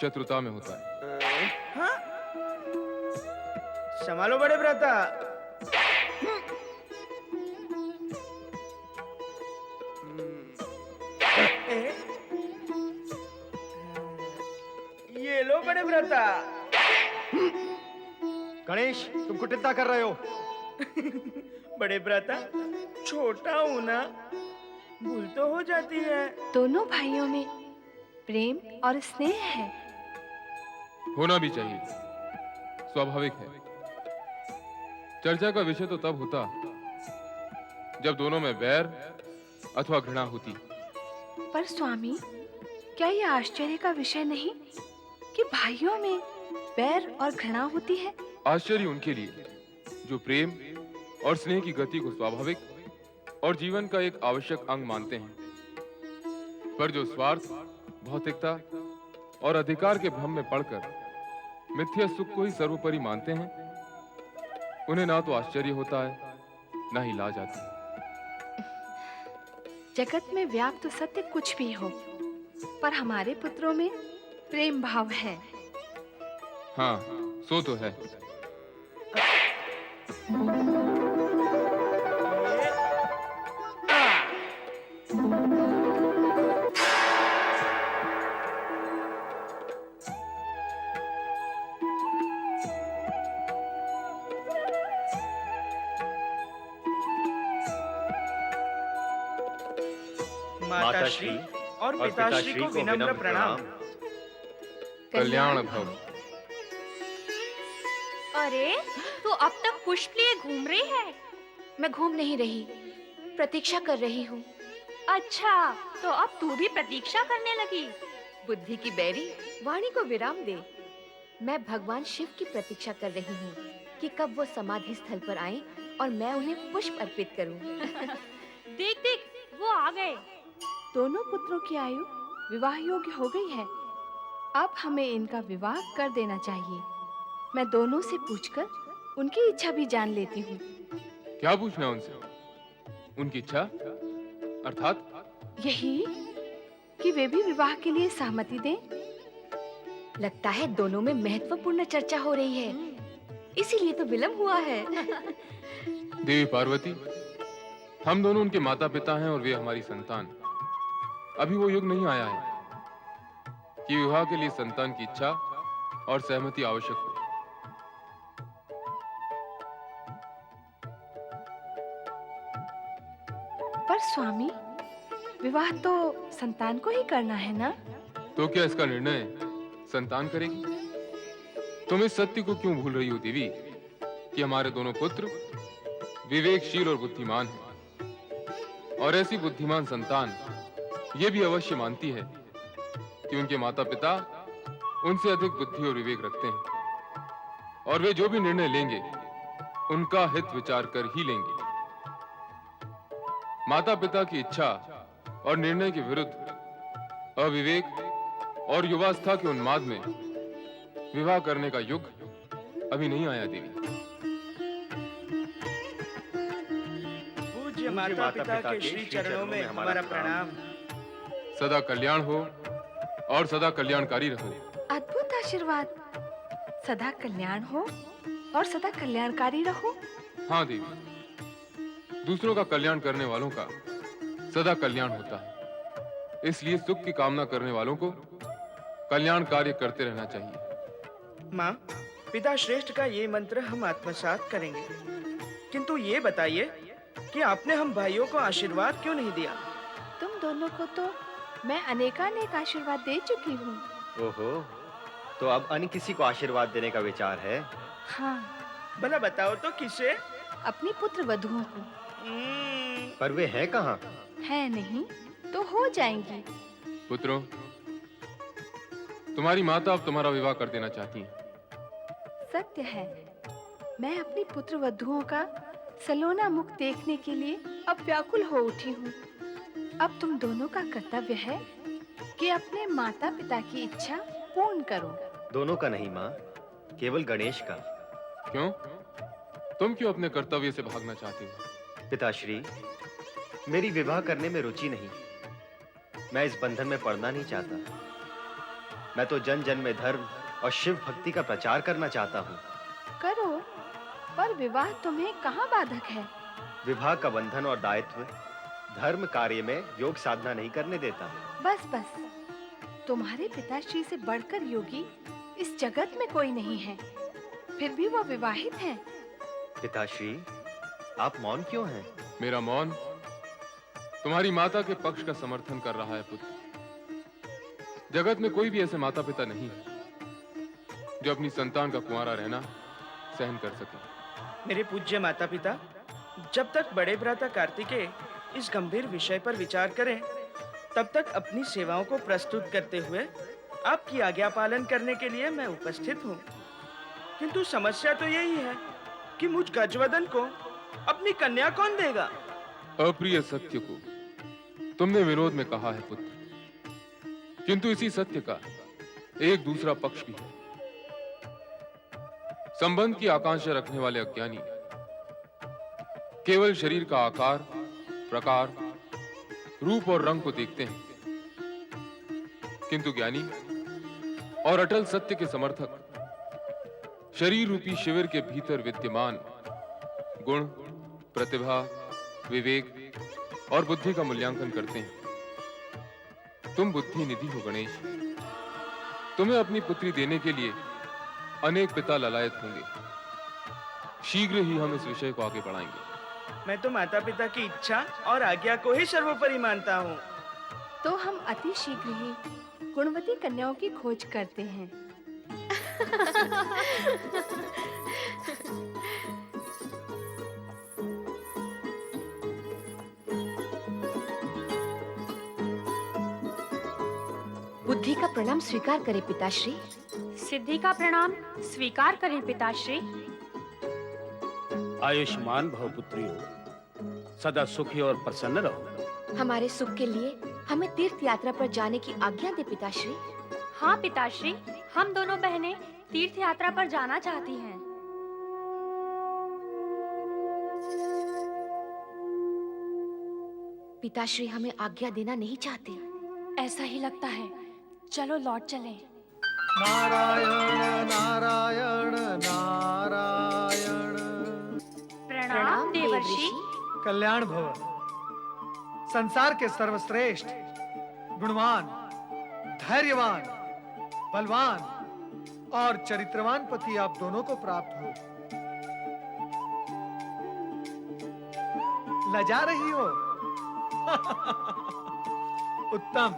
शत्रुता में होता है। हाँ? संभालो बड़े भ्राता। ये लो बड़े भ्राता। गणेश, तुम कुटिलता कर रहे हो। बड़े भ्राता, छोटा हूं ना, भूल तो हो जाती है। दोनों भाइयों में प्रेम और स्नेह है। होना भी चाहिए, स्वाभाविक है। चर्चा का विषय तो तब होता जब दोनों में वैर अथवा घृणा होती। पर स्वामी, क्या यह आश्चर्य का विषय नहीं कि भाइयों में बैर और घृणा होती है? आश्चर्य उनके लिए जो प्रेम और स्नेह की गति को स्वाभाविक और जीवन का एक आवश्यक अंग मानते हैं, पर जो स्वार्थ, भौतिकता और अधिकार के भ्रम में पड़कर मिथ्या सुख को ही सर्वोपरि मानते हैं, उन्हें ना तो आश्चर्य होता है ना ही लाज आती। जगत में व्याप्त तो सत्य कुछ भी हो, पर हमारे पुत्रों में प्रेम भाव है। हाँ, सो तो है। माताश्री और पिताश्री को विनम्र प्रणाम। कल्याण भव। अरे तू अब तक पुष्प लिए घूम रही है? मैं घूम नहीं रही, प्रतीक्षा कर रही हूँ। अच्छा, तो अब तू भी प्रतीक्षा करने लगी? बुद्धि की बैरी, वाणी को विराम दे। मैं भगवान शिव की प्रतीक्षा कर रही हूँ कि कब वो समाधि स्थल पर आए और मैं उन्हें पुष्प अर्पित करूँ। देख देख, वो आ गए। दोनों पुत्रों की आयु विवाह योग्य हो गई है। अब हमें इनका विवाह कर देना चाहिए। मैं दोनों से पूछकर उनकी इच्छा भी जान लेती हूँ। क्या पूछना है उनसे? उनकी इच्छा अर्थात यही कि वे भी विवाह के लिए सहमति दें। लगता है दोनों में महत्वपूर्ण चर्चा हो रही है, इसीलिए तो विलंब हुआ है। देवी पार्वती, हम दोनों उनके माता पिता हैं और वे हमारी संतान। अभी वो युग नहीं आया है कि विवाह के लिए संतान की इच्छा और सहमति आवश्यक हो। पर स्वामी, विवाह तो संतान को ही करना है ना? तो क्या इसका निर्णय संतान करेगी? तुम इस सत्य को क्यों भूल रही हो देवी कि हमारे दोनों पुत्र विवेकशील और बुद्धिमान हैं, और ऐसी बुद्धिमान संतान ये भी अवश्य मानती है कि उनके माता पिता उनसे अधिक बुद्धि और विवेक रखते हैं, और वे जो भी निर्णय लेंगे उनका हित विचार कर ही लेंगे। माता पिता की इच्छा और निर्णय के विरुद्ध अविवेक और युवावस्था के उन्माद में विवाह करने का युग अभी नहीं आया देवी। पूज्य माता पिता के श्री चरणों में हमारा प्रणाम। सदा कल्याण हो और सदा कल्याणकारी रहो। अद्भुत आशीर्वाद। सदा कल्याण हो और सदा कल्याणकारी रहो। हाँ देवी, दूसरों का कल्याण करने वालों का सदा कल्याण होता है, इसलिए सुख की कामना करने वालों को कल्याण कार्य करते रहना चाहिए। माँ, पिता श्रेष्ठ का ये मंत्र हम आत्मसात करेंगे, किंतु ये बताइए कि आपने हम भाइयों को आशीर्वाद क्यों नहीं दिया? तुम दोनों को तो मैं अनेकानेक आशीर्वाद दे चुकी हूँ। ओहो, तो अब अन्य किसी को आशीर्वाद देने का विचार है? हाँ। भला बताओ तो किसे? अपनी पुत्र वधुओं को। पर वे हैं कहाँ? है नहीं तो हो जाएंगी। पुत्रों, तुम्हारी माता अब तुम्हारा विवाह कर देना चाहती हैं। सत्य है, मैं अपनी पुत्र वधुओं का सलोना मुख देखने के लिए अब व्याकुल हो उठी हूँ। अब तुम दोनों का कर्तव्य है कि अपने माता पिता की इच्छा पूर्ण करो। दोनों का नहीं माँ, केवल गणेश का। क्यों? तुम क्यों अपने कर्तव्य से भागना चाहती हो? पिताश्री, मेरी विवाह करने में रुचि नहीं। मैं इस बंधन में पड़ना नहीं चाहता। मैं तो जन जन में धर्म और शिव भक्ति का प्रचार करना चाहता हूँ। करो, पर विवाह तुम्हें कहाँ बाधक है? विवाह का बंधन और दायित्व धर्म कार्य में योग साधना नहीं करने देता। बस बस, तुम्हारे पिताश्री से बढ़कर योगी इस जगत में कोई नहीं है, फिर भी वो विवाहित हैं। पिताश्री, आप मौन क्यों हैं? मेरा मौन तुम्हारी माता के पक्ष का समर्थन कर रहा है पुत्र। जगत में कोई भी ऐसे माता पिता नहीं है जो अपनी संतान का कुंवारा रहना सहन कर सके। मेरे पूज्य माता पिता, जब तक बड़े भ्राता कार्तिकेय इस गंभीर विषय पर विचार करें, तब तक अपनी सेवाओं को प्रस्तुत करते हुए आपकी आज्ञा पालन करने के लिए मैं उपस्थित हूँ। किंतु समस्या तो यही है कि मुझ गजवदन को अपनी कन्या कौन देगा? अप्रिय सत्य को तुमने विरोध में कहा है पुत्र, किंतु इसी सत्य का एक दूसरा पक्ष भी है। संबंध की आकांक्षा रखने वाले अज्ञानी केवल शरीर का आकार, प्रकार, रूप और रंग को देखते हैं, किंतु ज्ञानी और अटल सत्य के समर्थक शरीर रूपी शिविर के भीतर विद्यमान गुण, प्रतिभा, विवेक और बुद्धि का मूल्यांकन करते हैं। तुम बुद्धि निधि हो गणेश। तुम्हें अपनी पुत्री देने के लिए अनेक पिता ललायत होंगे। शीघ्र ही हम इस विषय को आगे बढ़ाएंगे। मैं तो माता पिता की इच्छा और आज्ञा को ही सर्वोपरि मानता हूँ। तो हम अति शीघ्र ही गुणवती कन्याओं की खोज करते हैं। बुद्धि का प्रणाम स्वीकार करें पिताश्री। सिद्धि का प्रणाम स्वीकार करें पिताश्री। आयुष्मान भव पुत्रियों, सदा सुखी और प्रसन्न रहो। हमारे सुख के लिए हमें तीर्थ यात्रा पर जाने की आज्ञा दे पिताश्री। हाँ पिताश्री, हम दोनों बहनें तीर्थ यात्रा पर जाना चाहती हैं। पिताश्री हमें आज्ञा देना नहीं चाहते। ऐसा ही लगता है, चलो लौट चलें। नारायण नारायण नारायण। प्रणाम देवर्षि। कल्याण भव। संसार के सर्वश्रेष्ठ, गुणवान, धैर्यवान, बलवान और चरित्रवान पति आप दोनों को प्राप्त हो। लजा रही हो? उत्तम,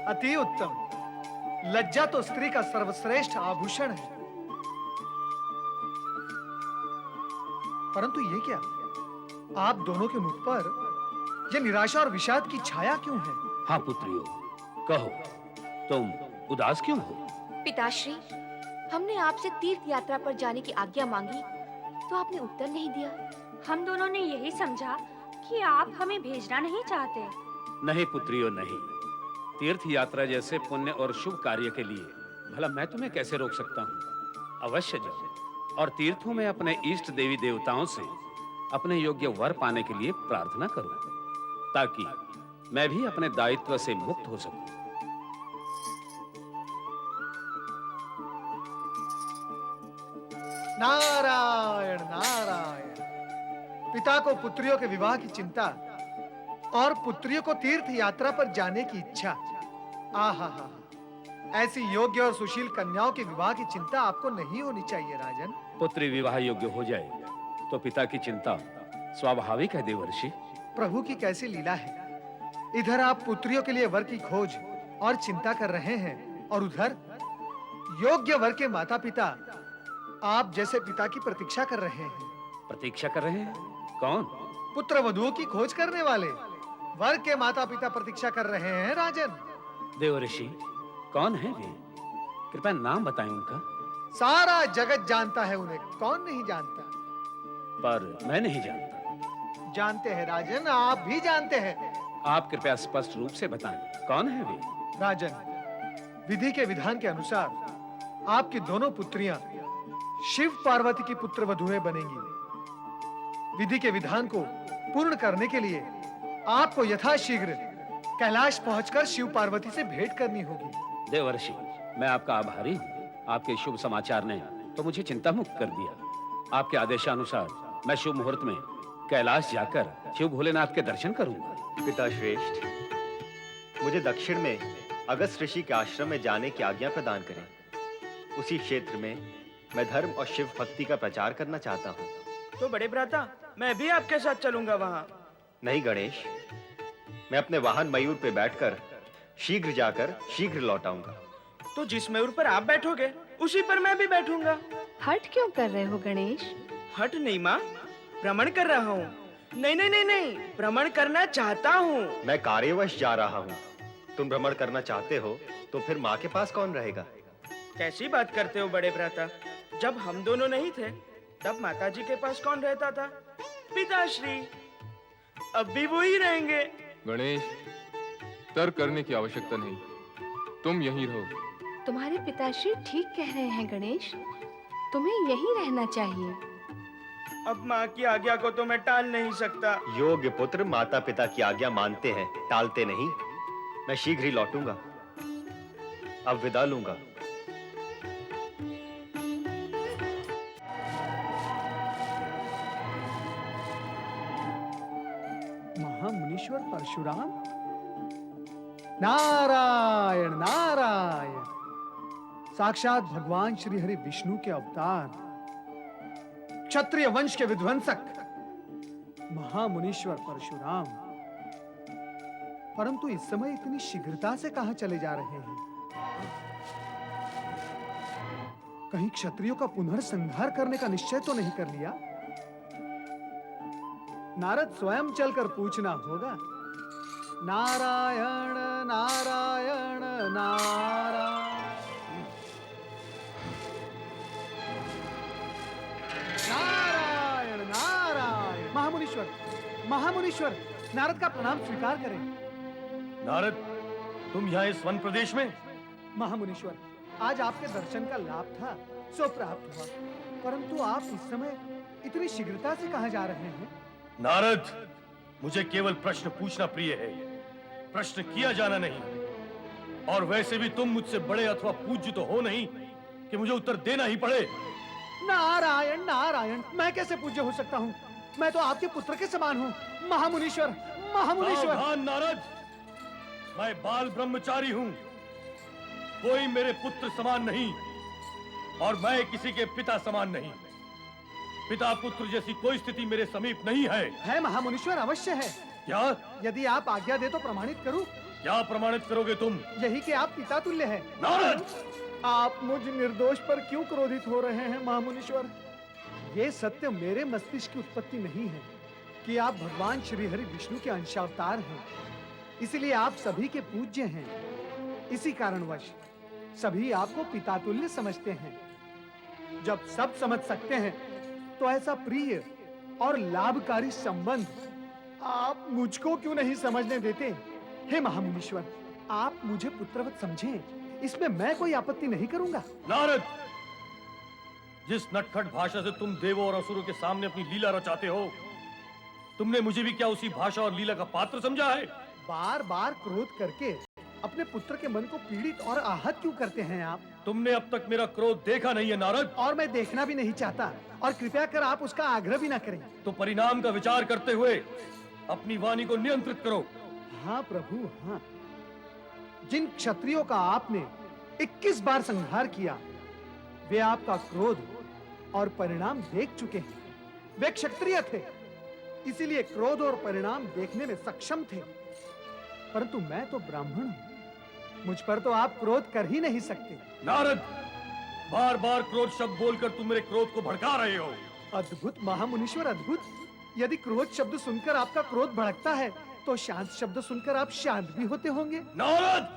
अति उत्तम। लज्जा तो स्त्री का सर्वश्रेष्ठ आभूषण है। परंतु ये क्या, आप दोनों के मुख पर यह निराशा और विषाद की छाया क्यों है? हाँ पुत्रियों, कहो, तुम उदास क्यों हो? पिताश्री, हमने आपसे तीर्थ यात्रा पर जाने की आज्ञा मांगी तो आपने उत्तर नहीं दिया। हम दोनों ने यही समझा कि आप हमें भेजना नहीं चाहते। नहीं पुत्रियों, नहीं। तीर्थ यात्रा जैसे पुण्य और शुभ कार्य के लिए भला मैं तुम्हें कैसे रोक सकता हूँ? अवश्य जाओ और तीर्थों में अपने इष्ट देवी देवताओं से अपने योग्य वर पाने के लिए प्रार्थना करो, ताकि मैं भी अपने दायित्व से मुक्त हो सकूं। नारायण नारायण। पिता को पुत्रियों के विवाह की चिंता और पुत्रियों को तीर्थ यात्रा पर जाने की इच्छा। आहा, ऐसी योग्य और सुशील कन्याओं के विवाह की चिंता आपको नहीं होनी चाहिए राजन। पुत्री विवाह योग्य हो जाए तो पिता की चिंता स्वाभाविक है देवर्षि। प्रभु की कैसी लीला है। इधर आप पुत्रियों के लिए वर की खोज और चिंता कर रहे हैं और उधर योग्य वर के माता पिता आप जैसे पिता की प्रतीक्षा कर रहे हैं। प्रतीक्षा कर रहे हैं? कौन? पुत्र वधुओं की खोज करने वाले वर के माता पिता प्रतीक्षा कर रहे हैं राजन। देवर्षि, कौन है वे? कृपया नाम बताएं उनका। सारा जगत जानता है उन्हें, कौन नहीं जानता? पर मैं नहीं जानता। जानते हैं राजन, आप भी जानते हैं। आप कृपया स्पष्ट रूप से बताएं, कौन है वे? राजन, विधि के विधान के अनुसार आपकी दोनों पुत्रियां शिव पार्वती की पुत्र वधुएं बनेंगी। विधि के विधान को पूर्ण करने के लिए आपको यथाशीघ्र कैलाश पहुंचकर शिव पार्वती से भेंट करनी होगी। देवर्षि, मैं आपका आभारी हूँ। आपके शुभ समाचार ने तो मुझे चिंता मुक्त कर दिया। आपके आदेशानुसार मैं शुभ मुहूर्त में कैलाश जाकर शिव भोलेनाथ के दर्शन करूंगा। पिता श्रेष्ठ, मुझे दक्षिण में अगस्त ऋषि के आश्रम में जाने की आज्ञा प्रदान करें। उसी क्षेत्र में मैं धर्म और शिव भक्ति का प्रचार करना चाहता हूँ। तो बड़े भ्राता, मैं भी आपके साथ चलूंगा वहाँ। नहीं गणेश, मैं अपने वाहन मयूर पे बैठकर शीघ्र जाकर शीघ्र लौट आऊंगा। तो जिस मयूर पर आप बैठोगे उसी पर मैं भी बैठूंगा। हट क्यों कर रहे हो गणेश? हट नहीं माँ, भ्रमण कर रहा हूँ। नहीं नहीं नहीं नहीं, भ्रमण करना चाहता हूँ। मैं कार्यवश जा रहा हूँ। तुम भ्रमण करना चाहते हो तो फिर माँ के पास कौन रहेगा? कैसी बात करते हो बड़े भ्राता? जब हम दोनों नहीं थे तब माताजी के पास कौन रहता था? पिताश्री। अब भी वो ही रहेंगे। गणेश, तर्क करने की आवश्यकता नहीं, तुम यहीं रहो। तुम्हारे पिताश्री ठीक कह रहे हैं गणेश, तुम्हें यहीं रहना चाहिए। अब माँ की आज्ञा को तो मैं टाल नहीं सकता। योग्य पुत्र माता पिता की आज्ञा मानते हैं, टालते नहीं। मैं शीघ्र ही लौटूंगा। अब विदा लूंगा। महामुनीश्वर परशुराम। नारायण नारायण। साक्षात भगवान श्री हरि विष्णु के अवतार, क्षत्रिय वंश के विध्वंसक महामुनीश्वर परशुराम। परंतु इस समय इतनी शीघ्रता से कहां चले जा रहे हैं? कहीं क्षत्रियों का पुनर्संहार करने का निश्चय तो नहीं कर लिया? नारद स्वयं चलकर पूछना होगा। नारायण नारायण नारायण नारायण नारायण। महामुनीश्वर, महामुनीश्वर, नारद का प्रणाम स्वीकार करें। नारद, तुम यहाँ इस वन प्रदेश में? महामुनीश्वर, आज आपके दर्शन का लाभ था सो प्राप्त हुआ, परंतु आप इस समय इतनी शीघ्रता से कहां जा रहे हैं? नारद, मुझे केवल प्रश्न पूछना प्रिय है, प्रश्न किया जाना नहीं। और वैसे भी तुम मुझसे बड़े अथवा पूज्य तो हो नहीं कि मुझे उत्तर देना ही पड़े। नारायण नारायण, मैं कैसे पूज्य हो सकता हूँ? मैं तो आपके पुत्र के समान हूँ। महामुनीश्वर, महामुनीश्वर। सावधान नारद, मैं बाल ब्रह्मचारी हूँ, कोई मेरे पुत्र समान नहीं और मैं किसी के पिता समान नहीं। पिता पुत्र जैसी कोई स्थिति मेरे समीप नहीं है। है महामुनीश्वर, अवश्य है। क्या? यदि आप आज्ञा दे तो प्रमाणित करूं? क्या प्रमाणित करोगे तुम? यही कि आप पिता तुल्य हैं। नारद! आप मुझ निर्दोष पर क्यों क्रोधित हो रहे हैं महामुनीश्वर? ये सत्य मेरे मस्तिष्क की उत्पत्ति नहीं है कि आप भगवान श्री हरि विष्णु के अंशावतार हैं, इसलिए आप सभी के पूज्य हैं। इसी कारणवश सभी आपको पिता तुल्य समझते हैं। जब सब समझ सकते हैं तो ऐसा प्रिय और लाभकारी संबंध आप मुझको क्यों नहीं समझने देते? हे महामुनीश्वर, आप मुझे पुत्रवत समझें, इसमें मैं कोई आपत्ति नहीं करूंगा। नारद, जिस नटखट भाषा से तुम देवों और असुरों के सामने अपनी लीला रचाते हो, तुमने मुझे भी क्या उसी भाषा और लीला का पात्र समझा है? बार बार क्रोध करके अपने पुत्र के मन को पीड़ित और आहत क्यों करते हैं आप? तुमने अब तक मेरा क्रोध देखा नहीं है नारद, और मैं देखना भी नहीं चाहता, और कृपया कर आप उसका आग्रह भी ना करें। तो परिणाम का विचार करते हुए अपनी वाणी को नियंत्रित करो। हाँ प्रभु, हाँ। जिन क्षत्रियों का आपने 21 बार संहार किया, वे आपका क्रोध और परिणाम देख चुके हैं। वे क्षत्रिय थे, इसीलिए क्रोध और परिणाम देखने में सक्षम थे, परंतु मैं तो ब्राह्मण हूं, मुझ पर तो आप क्रोध कर ही नहीं सकते। नारद, बार बार क्रोध शब्द बोलकर तुम मेरे क्रोध को भड़का रहे हो। अद्भुत महामुनीश्वर, अद्भुत। यदि क्रोध शब्द सुनकर आपका क्रोध भड़कता है तो शांत शब्द सुनकर आप शांत भी होते होंगे। नारद!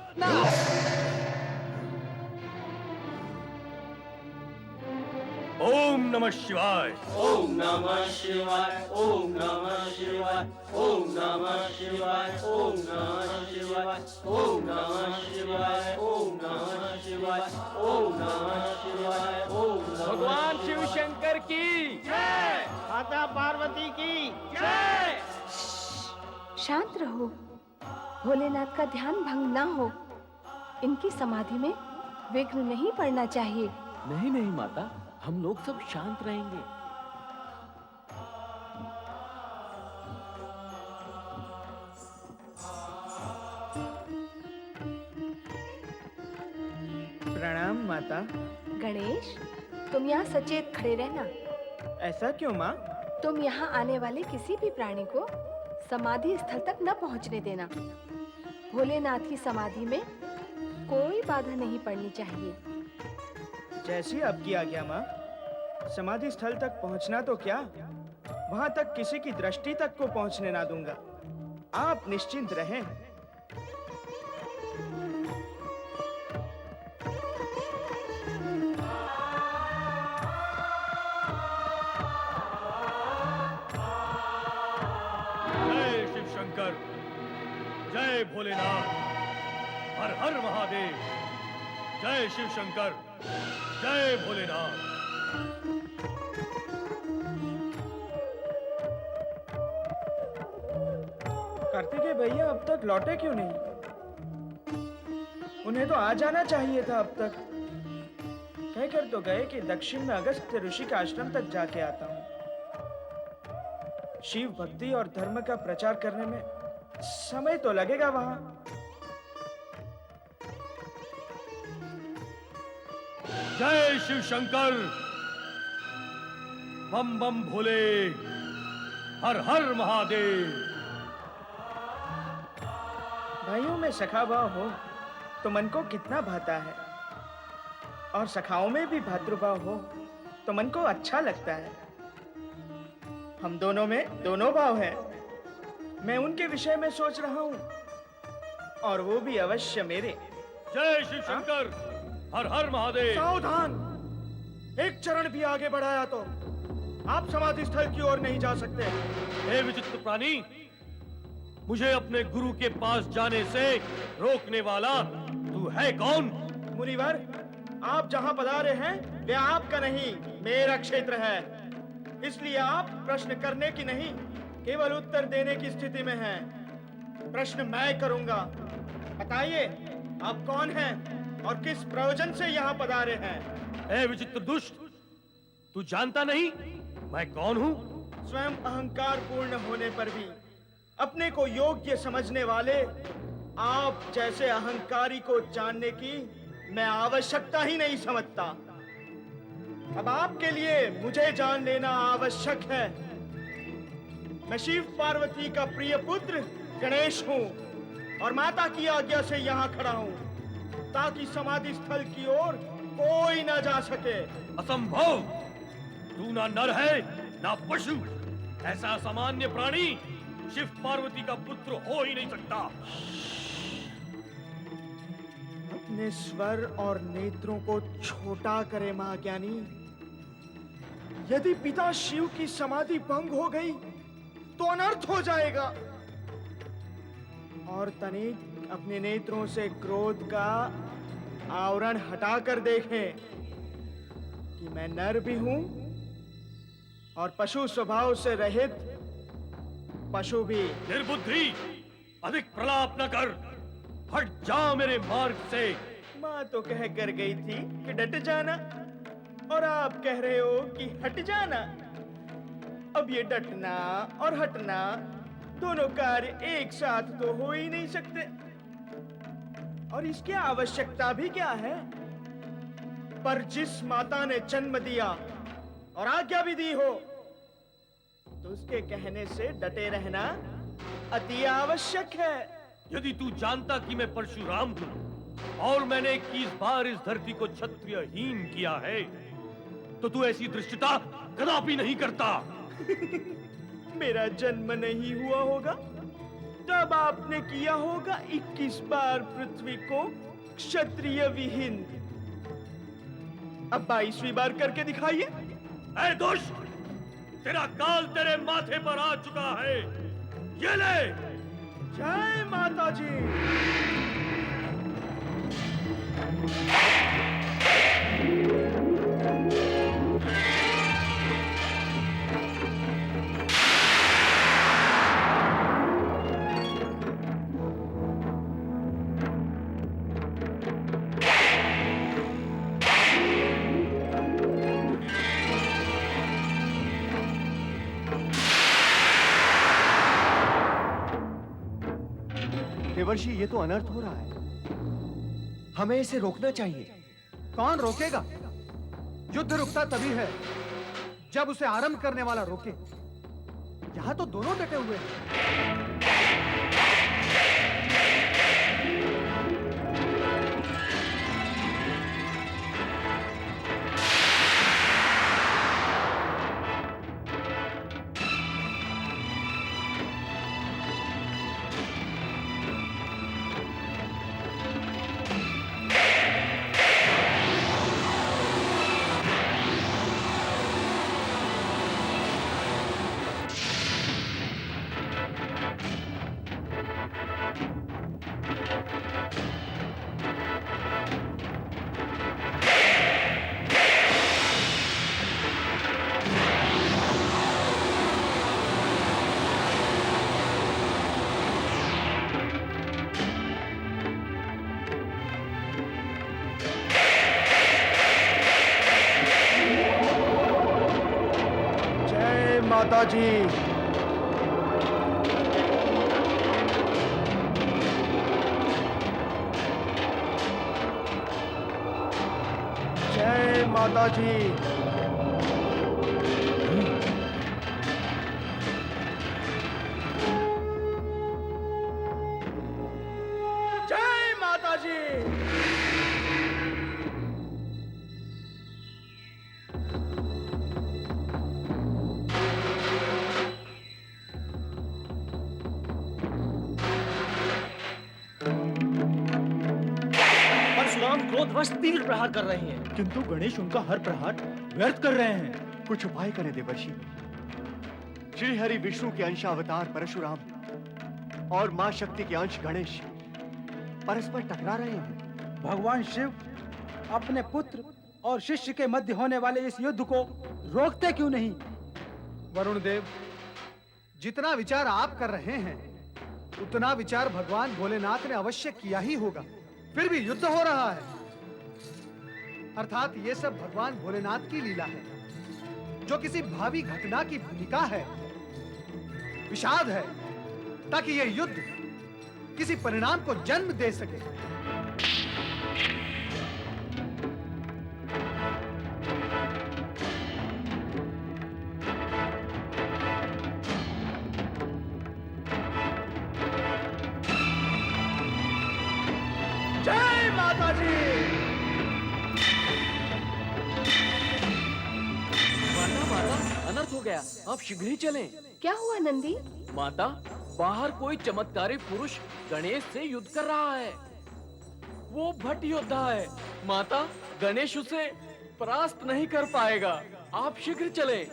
ओम नमः शिवाय। ओम नमः शिवाय। ओम नमः शिवाय। ओम नमः शिवाय। ओम नमः शिवाय। ओम नमः शिवाय। ओम नमः शिवाय। ओम नमः शिवाय। ओम भगवान शिव शंकर की जय। माता पार्वती की जय। शांत रहो, भोलेनाथ का ध्यान भंग ना हो। इनकी समाधि में विघ्न नहीं पड़ना चाहिए। नहीं नहीं माता, हम लोग सब शांत रहेंगे। प्रणाम माता। गणेश, तुम यहाँ सचेत खड़े रहना। ऐसा क्यों माँ? तुम यहाँ आने वाले किसी भी प्राणी को समाधि स्थल तक न पहुँचने देना। भोलेनाथ की समाधि में कोई बाधा नहीं पड़नी चाहिए। जैसी आपकी आज्ञा माँ। समाधि स्थल तक पहुँचना तो क्या, वहाँ तक किसी की दृष्टि तक को पहुँचने ना दूंगा। आप निश्चिंत रहें। जय शिव शंकर, जय भोलेनाथ, हर हर महादेव। जय शिव शंकर, जय भोलेनाथ। कार्तिकेय भैया अब तक लौटे क्यों नहीं? उन्हें तो आ जाना चाहिए था अब तक। कहकर तो गए कि दक्षिण में अगस्त्य ऋषि के आश्रम तक जाके आता हूँ। शिव भक्ति और धर्म का प्रचार करने में समय तो लगेगा वहां। जय शिव शंकर, बम बम भोले, हर हर महादेव। भाइयों में सखा भाव हो तो मन को कितना भाता है, और सखाओं में भी भातृभाव हो तो मन को अच्छा लगता है। हम दोनों में दोनों भाव हैं। मैं उनके विषय में सोच रहा हूँ, और वो भी अवश्य मेरे। जय शिव शंकर, हर हर महादेव। सावधान! एक चरण भी आगे बढ़ाया तो आप समाधि स्थल की ओर नहीं जा सकते। हे विचित्र प्राणी, मुझे अपने गुरु के पास जाने से रोकने वाला तू है कौन? मुनिवर, आप जहां पधारे हैं वे आपका नहीं, मेरा क्षेत्र है। इसलिए आप प्रश्न करने की नहीं, केवल उत्तर देने की स्थिति में हैं। प्रश्न मैं करूंगा। बताइए, आप कौन हैं और किस प्रयोजन से यहाँ पधारे हैं? हे विचित्र दुष्ट, तू जानता नहीं मैं कौन हूँ? स्वयं अहंकार पूर्ण होने पर भी अपने को योग्य समझने वाले आप जैसे अहंकारी को जानने की मैं आवश्यकता ही नहीं समझता। अब आपके लिए मुझे जान लेना आवश्यक है। मैं शिव पार्वती का प्रिय पुत्र गणेश हूँ और माता की आज्ञा से यहाँ खड़ा हूँ, ताकि समाधि स्थल की ओर कोई न जा सके। असंभव! तू ना नर है ना पशु। ऐसा असामान्य प्राणी शिव पार्वती का पुत्र हो ही नहीं सकता। अपने स्वर और नेत्रों को छोटा करे महाज्ञानी। यदि पिता शिव की समाधि भंग हो गई तो अनर्थ हो जाएगा। और तनिक अपने नेत्रों से क्रोध का आवरण हटाकर देखें कि मैं नर भी हूं और पशु स्वभाव से रहित पशु भी। निर्बुद्धि, अधिक प्रलाप न कर, हट जा मेरे मार्ग से। माँ तो कह कर गई थी कि डट जाना, और आप कह रहे हो कि हट जाना। अब ये डटना और हटना दोनों कार्य एक साथ तो हो ही नहीं सकते। और इसकी आवश्यकता भी क्या है? पर जिस माता ने जन्म दिया और आज्ञा भी दी हो, तो उसके कहने से डटे रहना अति आवश्यक है। यदि तू जानता कि मैं परशुराम हूँ और मैंने 21 बार इस धरती को क्षत्रियहीन किया है, तो तू ऐसी दृष्टता कदापि नहीं करता। मेरा जन्म नहीं हुआ होगा तब आपने किया होगा 21 बार पृथ्वी को क्षत्रिय विहीन। अब 22वीं बार करके दिखाइए। ऐ दुष्ट, तेरा काल तेरे माथे पर आ चुका है। ये ले। जय माता जी। देवर्षि, ये तो अनर्थ हो रहा है। हमें इसे रोकना चाहिए। कौन रोकेगा? युद्ध रुकता तभी है जब उसे आरंभ करने वाला रोके। यहां तो दोनों डटे हुए हैं। माता जी। जय माता जी। क्रोधवश तीर प्रहार कर रहे हैं। किंतु गणेश उनका हर प्रहार व्यर्थ कर रहे हैं। कुछ उपाय करें देवर्षि। श्री हरि विष्णु के अंश अवतार परशुराम और मां शक्ति के अंश गणेश परस्पर टकरा रहे हैं। भगवान शिव अपने पुत्र और शिष्य के मध्य होने वाले इस युद्ध को रोकते क्यों नहीं? वरुण देव, जितना विचार आप कर रहे हैं उतना विचार भगवान भोलेनाथ ने अवश्य किया ही होगा, फिर भी युद्ध हो रहा है। अर्थात ये सब भगवान भोलेनाथ की लीला है, जो किसी भावी घटना की भूमिका है, विषाद है, ताकि यह युद्ध किसी परिणाम को जन्म दे सके। जय माता दी। माता माता अनर्थ हो गया, आप शीघ्र ही चलें। क्या हुआ नंदी? माता, बाहर कोई चमत्कारी पुरुष गणेश से युद्ध कर रहा है। वो भट योद्धा है। माता, गणेश उसे परास्त नहीं कर पाएगा। आप शीघ्र चलें।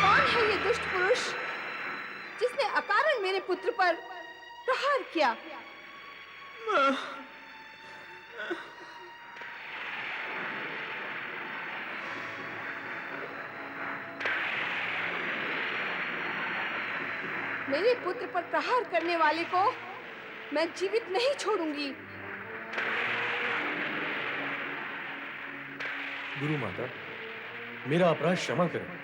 कौन है ये दुष्ट पुरुष जिसने अकारण मेरे पुत्र पर प्रहार किया? मेरे पुत्र पर प्रहार करने वाले को मैं जीवित नहीं छोड़ूंगी। गुरु माता, मेरा अपराध क्षमा करें।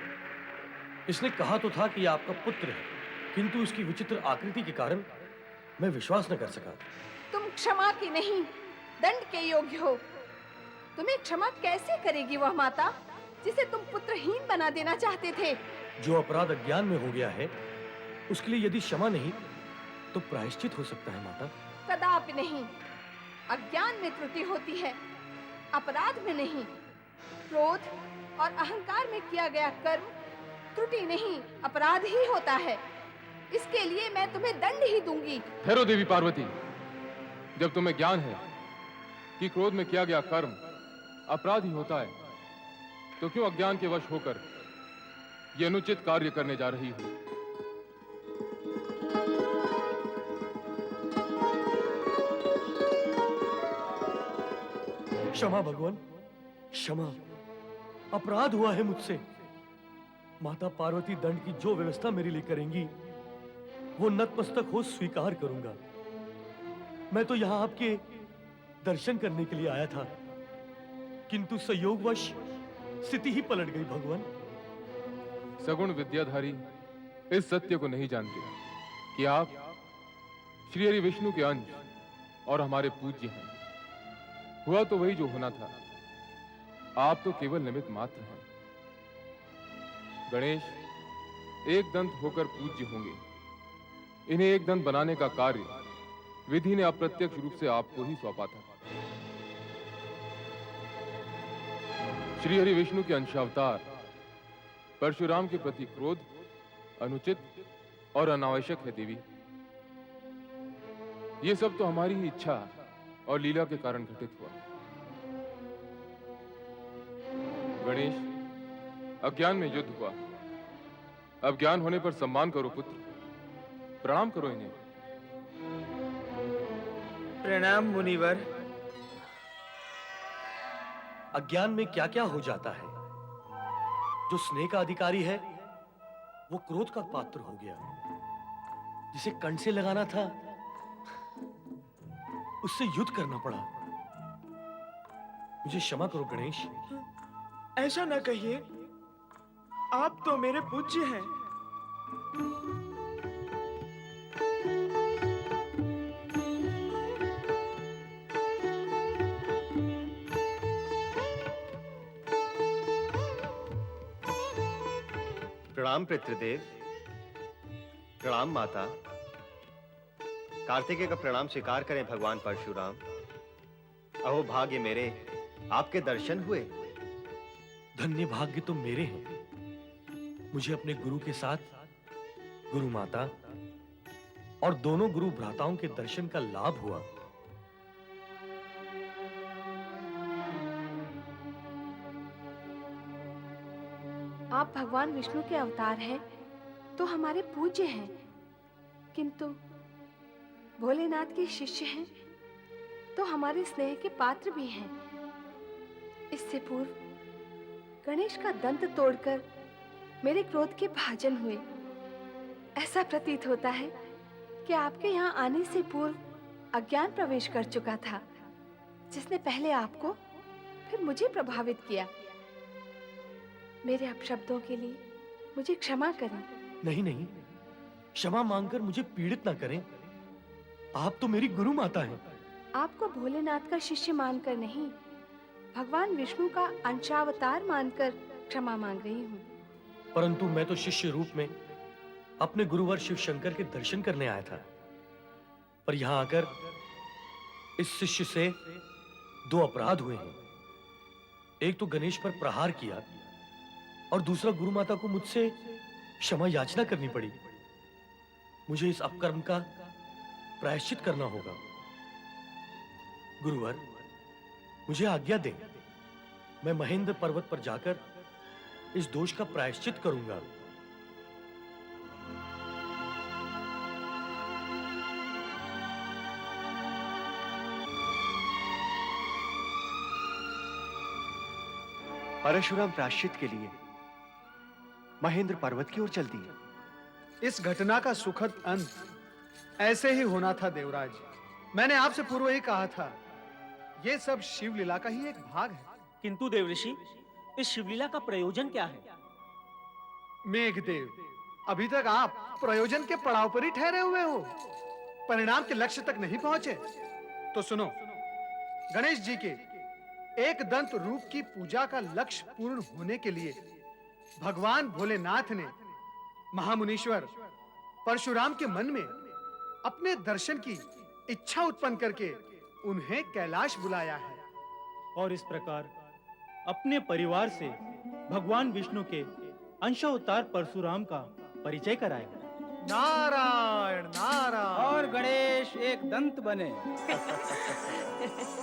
इसने कहा तो था कि यह आपका पुत्र है, किंतु इसकी विचित्र आकृति के कारण मैं विश्वास न कर सका। तुम क्षमा की नहीं, दंड के योग्य हो। तुम्हें क्षमा कैसे करेगी वह माता जिसे तुम पुत्रहीन बना देना चाहते थे? जो अपराध अज्ञान में हो गया है, उसके लिए यदि क्षमा नहीं तो प्रायश्चित हो सकता है माता। कदापि नहीं। अज्ञान में त्रुटि होती है, अपराध में नहीं। क्रोध और अहंकार में किया गया कर्म त्रुटि नहीं, अपराध ही होता है। इसके लिए मैं तुम्हें दंड ही दूंगी। ठहरो देवी पार्वती, जब तुम्हें ज्ञान है कि क्रोध में किया गया कर्म अपराध ही होता है, तो क्यों अज्ञान के वश होकर ये अनुचित कार्य करने जा रही हो? क्षमा भगवान, क्षमा। अपराध हुआ है मुझसे। माता पार्वती दंड की जो व्यवस्था मेरे लिए करेंगी वो नतमस्तक हो स्वीकार करूंगा। मैं तो यहां आपके दर्शन करने के लिए आया था, किंतु संयोगवश स्थिति ही पलट गई भगवान। सगुण विद्याधारी इस सत्य को नहीं जानते कि आप श्री हरि विष्णु के अंश और हमारे पूज्य हैं। हुआ तो वही जो होना था, आप तो केवल निमित्त मात्र हैं। गणेश एक दंत होकर पूज्य होंगे। इन्हें एक दंत बनाने का कार्य विधि ने अप्रत्यक्ष रूप से आपको ही सौंपा था। श्री हरि विष्णु के अंशावतार परशुराम के प्रति क्रोध अनुचित और अनावश्यक है देवी। ये सब तो हमारी ही इच्छा और लीला के कारण घटित हुआ। गणेश, अज्ञान में युद्ध हुआ। अब ज्ञान होने पर सम्मान करो पुत्र, प्रणाम करो इन्हें। प्रणाम मुनिवर। अज्ञान में क्या क्या हो जाता है। जो स्नेह का अधिकारी है वो क्रोध का पात्र हो गया। जिसे कंठ से लगाना था उससे युद्ध करना पड़ा। मुझे क्षमा करो गणेश। ऐसा ना कहिए, आप तो मेरे पूज्य हैं। प्रणाम पितृदेव, प्रणाम माता। कार्तिकेय का प्रणाम स्वीकार करें भगवान परशुराम। अहो भाग्य मेरे, आपके दर्शन हुए। धन्य भाग्य तो मेरे हैं। मुझे अपने गुरु के साथ गुरु माता और दोनों गुरु भ्राताओं के दर्शन का लाभ हुआ। आप भगवान विष्णु के अवतार हैं तो हमारे पूज्य हैं, किंतु भोलेनाथ के शिष्य हैं तो हमारे स्नेह के पात्र भी हैं। इससे पूर्व गणेश का दंत तोड़कर मेरे क्रोध के भाजन हुए। ऐसा प्रतीत होता है कि आपके यहाँ आने से पूर्व अज्ञान प्रवेश कर चुका था, जिसने पहले आपको फिर मुझे प्रभावित किया। मेरे अपशब्दों के लिए मुझे क्षमा करें। नहीं नहीं, क्षमा मांगकर मुझे पीड़ित ना करें। आप तो मेरी गुरु माता हैं। आपको भोलेनाथ का शिष्य मानकर नहीं, भगवान विष्णु का अंशावतार मानकर क्षमा मांग रही हूँ। परंतु मैं तो शिष्य रूप में अपने गुरुवर शिव शंकर के दर्शन करने आया था, पर यहाँ आकर इस शिष्य से दो अपराध हुए हैं। एक तो गणेश पर प्रहार किया और दूसरा गुरु माता को मुझसे क्षमा याचना करनी पड़ी। मुझे इस अपकर्म का प्रायश्चित करना होगा। गुरुवर, मुझे आज्ञा दें। मैं महेंद्र पर्वत पर जाकर इस दोष का प्रायश्चित करूंगा। परशुराम प्रायश्चित के लिए महेंद्र पर्वत की ओर चल दिए। इस घटना का सुखद अंत ऐसे ही होना था देवराज। मैंने आपसे पूर्व ही कहा था, ये सब शिवलीला का ही एक भाग है। किंतु देवऋषि, इस शिवलीला का प्रयोजन क्या है? मेघदेव, अभी तक आप प्रयोजन के पड़ाव पर ही ठहरे हुए हो, परिणाम के लक्ष्य तक नहीं पहुंचे। तो सुनो, गणेश जी के एक दंत रूप की पूजा का लक्ष्य पूर्ण होने के लिए भगवान भोलेनाथ ने महामुनीश्वर परशुराम के मन में अपने दर्शन की इच्छा उत्पन्न करके उन्हें कैलाश बुलाया है। और इस प्रकार अपने परिवार से भगवान विष्णु के अंशावतार परशुराम का परिचय कराया। नारायण नारायण। और गणेश एक दंत बने।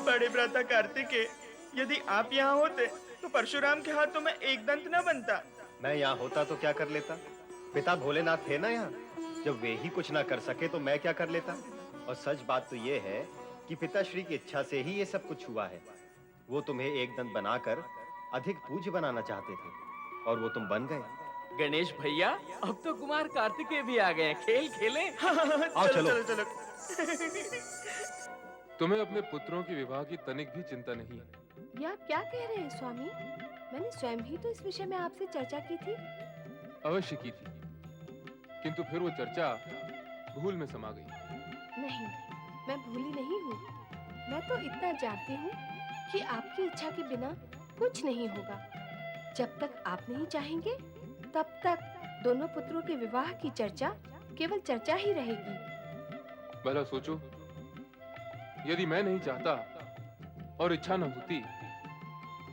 बड़े भ्राता कार्तिकेय, यदि आप यहाँ होते तो परशुराम के हाथों में एक दंत न बनता। मैं यहाँ होता तो क्या कर लेता? पिता भोलेनाथ थे ना यहाँ। जब वे ही कुछ ना कर सके तो मैं क्या कर लेता? और सच बात तो ये है कि पिताश्री की इच्छा से ही ये सब कुछ हुआ है। वो तुम्हें एक दंत बनाकर अधिक पूज्य बनाना चाहते थे और वो तुम बन गए। गणेश भैया, अब तो कुमार कार्तिकेय भी आ गए। खेल खेलें? आओ चलो चलो। तुम्हें अपने पुत्रों के विवाह की तनिक भी चिंता नहीं है? ये आप क्या कह रहे हैं स्वामी? मैंने स्वयं ही तो इस विषय में आपसे चर्चा की थी। अवश्य की थी, किंतु फिर वो चर्चा भूल में समा गई। नहीं, मैं भूली नहीं हूँ। मैं तो इतना जानती हूँ कि आपकी इच्छा के बिना कुछ नहीं होगा। जब तक आप नहीं चाहेंगे, तब तक दोनों पुत्रों के विवाह की चर्चा केवल चर्चा ही रहेगी। भला सोचो, यदि मैं नहीं चाहता और इच्छा न होती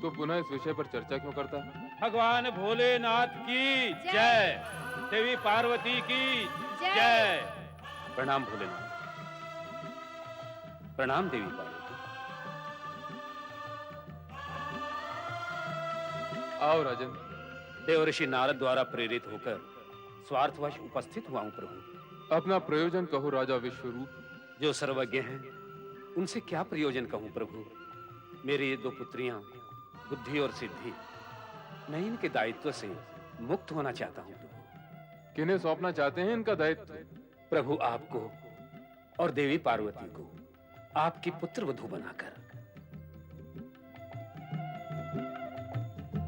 तो पुनः इस विषय पर चर्चा क्यों करता? भगवान भोलेनाथ की जय, देवी पार्वती की जय। प्रणाम भोलेनाथ। प्रणाम देवी पार्वती। आओ राजन। देवर्षि नारद द्वारा प्रेरित होकर स्वार्थवश उपस्थित हुआ हूं प्रभु। अपना प्रयोजन कहो राजा विश्वरूप। जो सर्वज्ञ हैं उनसे क्या प्रयोजन कहूं प्रभु। मेरी ये दो पुत्रियां बुद्धि और सिद्धि, मैं इनके दायित्व से मुक्त होना चाहता हूं प्रभु। किन्हें सौंपना चाहते हैं इनका दायित्व? प्रभु आपको और देवी पार्वती को। आपकी पुत्र वधू बनाकर।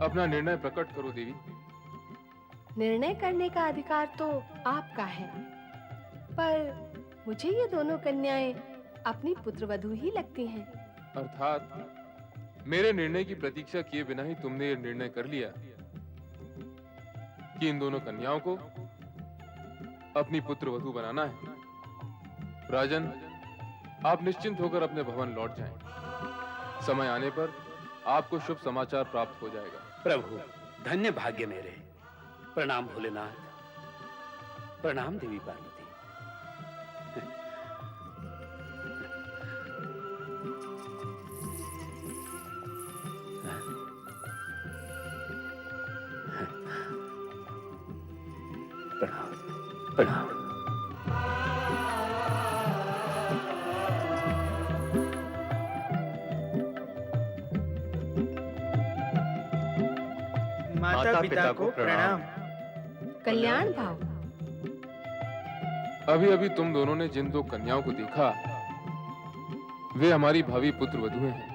अपना निर्णय प्रकट करो देवी। निर्णय करने का अधिकार तो आपका है, पर मुझे ये दोनों कन्याएं अपनी पुत्रवधू ही लगती हैं। अर्थात मेरे निर्णय की प्रतीक्षा किए बिना ही तुमने ये निर्णय कर लिया कि इन दोनों कन्याओं को अपनी पुत्रवधू बनाना है। राजन, आप निश्चिंत होकर अपने भवन लौट जाएं। समय आने पर आपको शुभ समाचार प्राप्त हो जाएगा। प्रभु, धन्य भाग्य मेरे। प्रणाम भोलेनाथ, प्रणाम देवी पार्वती। प्रणाम प्रणाम। माता पिता को प्रणाम। कल्याण भाव। अभी अभी तुम दोनों ने जिन दो कन्याओं को देखा, वे हमारी भावी पुत्र वधुएं हैं।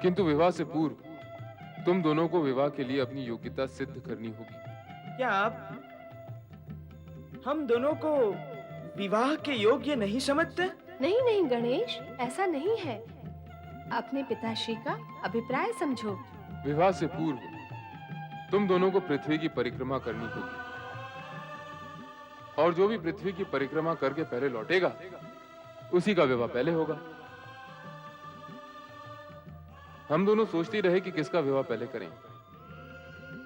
किंतु विवाह से पूर्व तुम दोनों को विवाह के लिए अपनी योग्यता सिद्ध करनी होगी। क्या आप हम दोनों को विवाह के योग्य नहीं समझते? नहीं नहीं गणेश, ऐसा नहीं है। अपने पिताश्री का अभिप्राय समझो। विवाह से पूर्व तुम दोनों को पृथ्वी की परिक्रमा करनी होगी, और जो भी पृथ्वी की परिक्रमा करके पहले लौटेगा उसी का विवाह पहले होगा। हम दोनों सोचते रहे कि किसका विवाह पहले करें।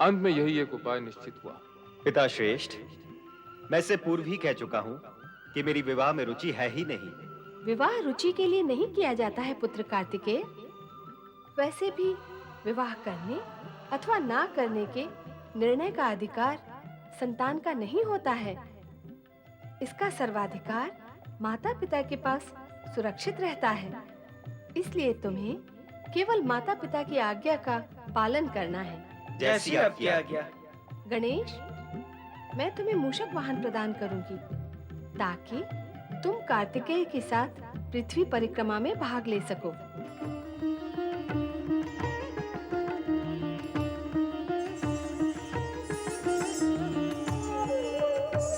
अंत में यही एक उपाय निश्चित हुआ। पिता श्रेष्ठ, मैं इससे पूर्व ही कह चुका हूँ कि मेरी विवाह में रुचि है ही नहीं। विवाह रुचि के लिए नहीं किया जाता है पुत्र कार्तिकेय। वैसे भी विवाह करने अथवा ना करने के निर्णय का अधिकार संतान का नहीं होता है। इसका सर्वाधिकार माता पिता के पास सुरक्षित रहता है। इसलिए तुम्हें केवल माता पिता की आज्ञा का पालन करना है। जैसी आपकी आज्ञा। गणेश, मैं तुम्हें मूषक वाहन प्रदान करूंगी ताकि तुम कार्तिकेय के साथ पृथ्वी परिक्रमा में भाग ले सको।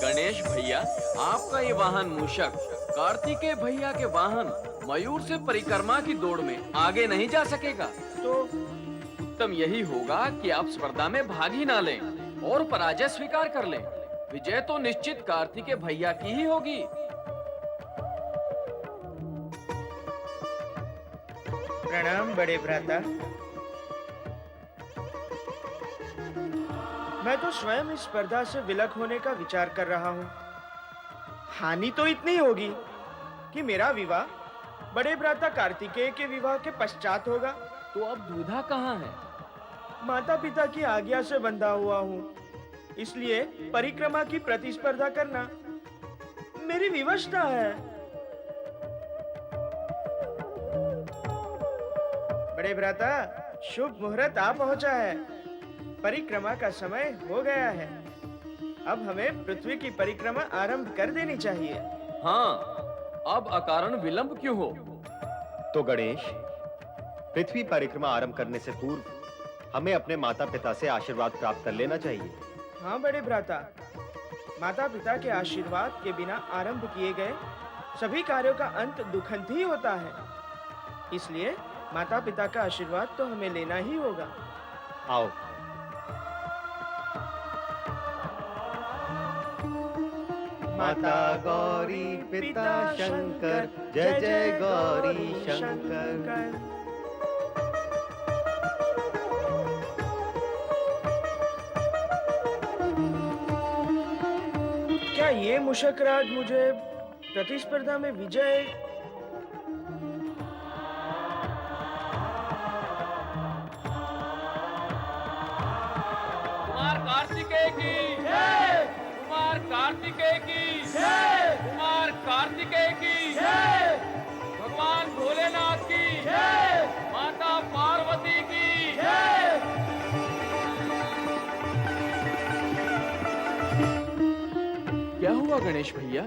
गणेश भैया, आपका ये वाहन मूषक कार्तिकेय भैया के वाहन मयूर से परिक्रमा की दौड़ में आगे नहीं जा सकेगा। तो उत्तम यही होगा कि आप स्पर्धा में भाग ही ना लें और पराजय स्वीकार कर लें। विजय तो निश्चित कार्तिकेय भैया की ही होगी। प्रणाम बड़े भ्राता। मैं तो स्वयं इस स्पर्धा से विलग होने का विचार कर रहा हूँ। हानि तो इतनी होगी कि मेरा विवाह बड़े भ्राता कार्तिकेय के विवाह के पश्चात होगा। तो अब दुविधा कहाँ है? माता पिता की आज्ञा से बंधा हुआ हूँ, इसलिए परिक्रमा की प्रतिस्पर्धा करना मेरी विवशता है। बड़े भ्राता, शुभ मुहूर्त आ पहुंचा है। परिक्रमा का समय हो गया है। अब हमें पृथ्वी की परिक्रमा आरंभ कर देनी चाहिए। हाँ, अब अकारण विलंब क्यों हो? तो गणेश, पृथ्वी परिक्रमा आरंभ करने से पूर्व हमें अपने माता पिता से आशीर्वाद प्राप्त कर लेना चाहिए। हाँ बड़े भ्राता, माता पिता के आशीर्वाद के बिना आरंभ किए गए सभी कार्यों का अंत दुखंत ही होता है। इसलिए माता पिता का आशीर्वाद तो हमें लेना ही होगा। आओ। माता गौरी पिता शंकर, जय जय गौरी शंकर। क्या ये मूषक राज मुझे प्रतिस्पर्धा में विजय कुमार कार्तिकेय की जय, कुमार कार्तिकेय की जय, कुमार कार्तिकेय की जय, भगवान भोलेनाथ की जय, माता पार्वती की जय। क्या हुआ गणेश भैया?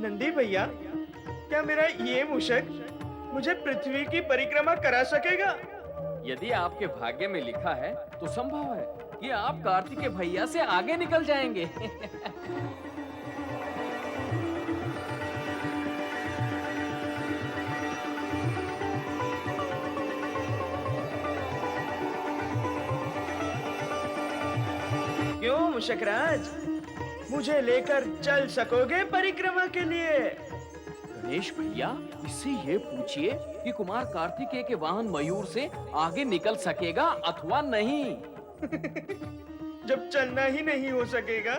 नंदी भैया, क्या मेरा ये मूषक मुझे पृथ्वी की परिक्रमा करा सकेगा? यदि आपके भाग्य में लिखा है तो संभव है कि आप कार्तिक के भैया से आगे निकल जाएंगे। क्यों मूषकराज, मुझे लेकर चल सकोगे परिक्रमा के लिए? गणेश भैया, इससे ये पूछिए कि कुमार कार्तिकेय के वाहन मयूर से आगे निकल सकेगा अथवा नहीं। जब चलना ही नहीं हो सकेगा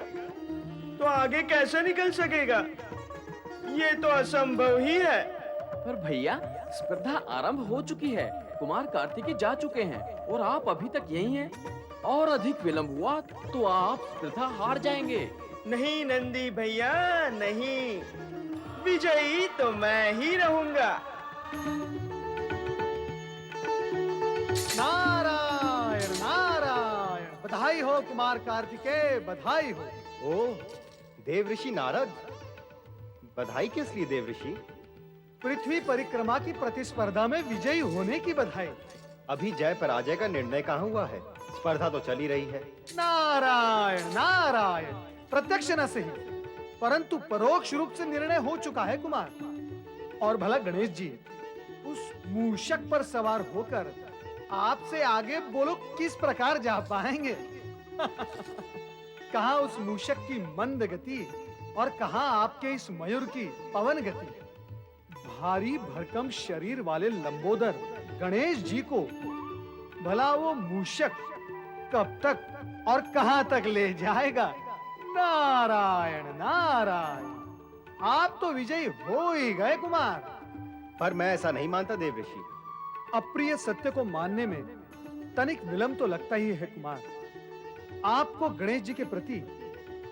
तो आगे कैसे निकल सकेगा? ये तो असंभव ही है। पर भैया, स्पर्धा आरंभ हो चुकी है। कुमार कार्तिकेय जा चुके हैं और आप अभी तक यहीं हैं। और अधिक विलंब हुआ तो आप स्पर्धा हार जाएंगे। नहीं नंदी भैया, नहीं, विजयी तो मैं ही रहूंगा। नारायण नारायण, बधाई हो कुमार कार्तिकेय, बधाई हो। ओ देवऋषि नारद, बधाई किस लिए देवऋषि? पृथ्वी परिक्रमा की प्रतिस्पर्धा में विजयी होने की बधाई। अभी जय पराजय का निर्णय कहाँ हुआ है? स्पर्धा तो चली रही है। नारायण नारायण, प्रत्यक्ष न सही परंतु परोक्ष रूप से निर्णय हो चुका है कुमार। और भला गणेश जी उस मूषक पर सवार होकर आपसे आगे बोलो किस प्रकार जा पाएंगे? कहाँ उस मूषक की मंद गति और कहाँ आपके इस मयूर की पवन गति। भारी भरकम शरीर वाले लंबोदर गणेश जी को भला वो मूषक कब तक और कहां तक ले जाएगा? नारायण नारायण, आप तो विजयी हो ही गए कुमार। पर मैं ऐसा नहीं मानता देवऋषि। अप्रिय सत्य को मानने में तनिक विलंब तो लगता ही है कुमार। आपको गणेश जी के प्रति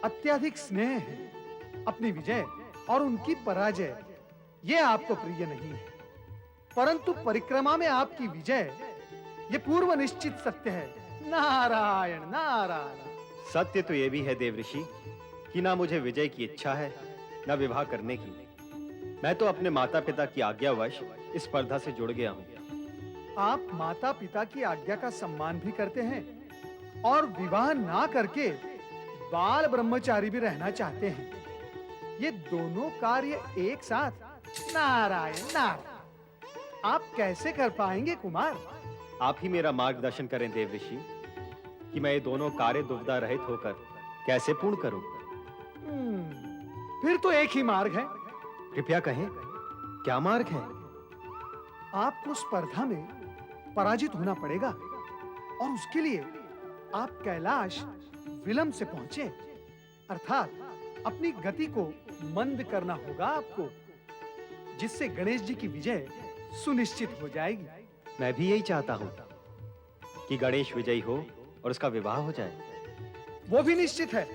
अत्यधिक स्नेह है। अपनी विजय और उनकी पराजय ये आपको प्रिय नहीं है, परंतु परिक्रमा में आपकी विजय ये पूर्व निश्चित सत्य है। नारायण नारायण। सत्य तो ये भी है देवऋषि कि ना मुझे विजय की इच्छा है ना विवाह करने की। मैं तो अपने माता पिता की आज्ञावश इस स्पर्धा से जुड़ गया हूँ। आप माता पिता की आज्ञा का सम्मान भी करते हैं और विवाह ना करके बाल ब्रह्मचारी भी रहना चाहते हैं। ये दोनों कार्य एक साथ? नारायण नारायण, आप कैसे कर पाएंगे कुमार? आप ही मेरा मार्गदर्शन करें देवऋषि कि मैं ये दोनों कार्य दुविधा रहित होकर कैसे पूर्ण करूं। फिर तो एक ही मार्ग है। कृपया कहें, क्या मार्ग है? आपको स्पर्धा में पराजित होना पड़ेगा और उसके लिए आप कैलाश विलंब से पहुंचे, अर्थात अपनी गति को मंद करना होगा आपको, जिससे गणेश जी की विजय सुनिश्चित हो जाएगी। मैं भी यही चाहता हूं कि गणेश विजयी हो और उसका विवाह हो जाए। वो भी निश्चित है।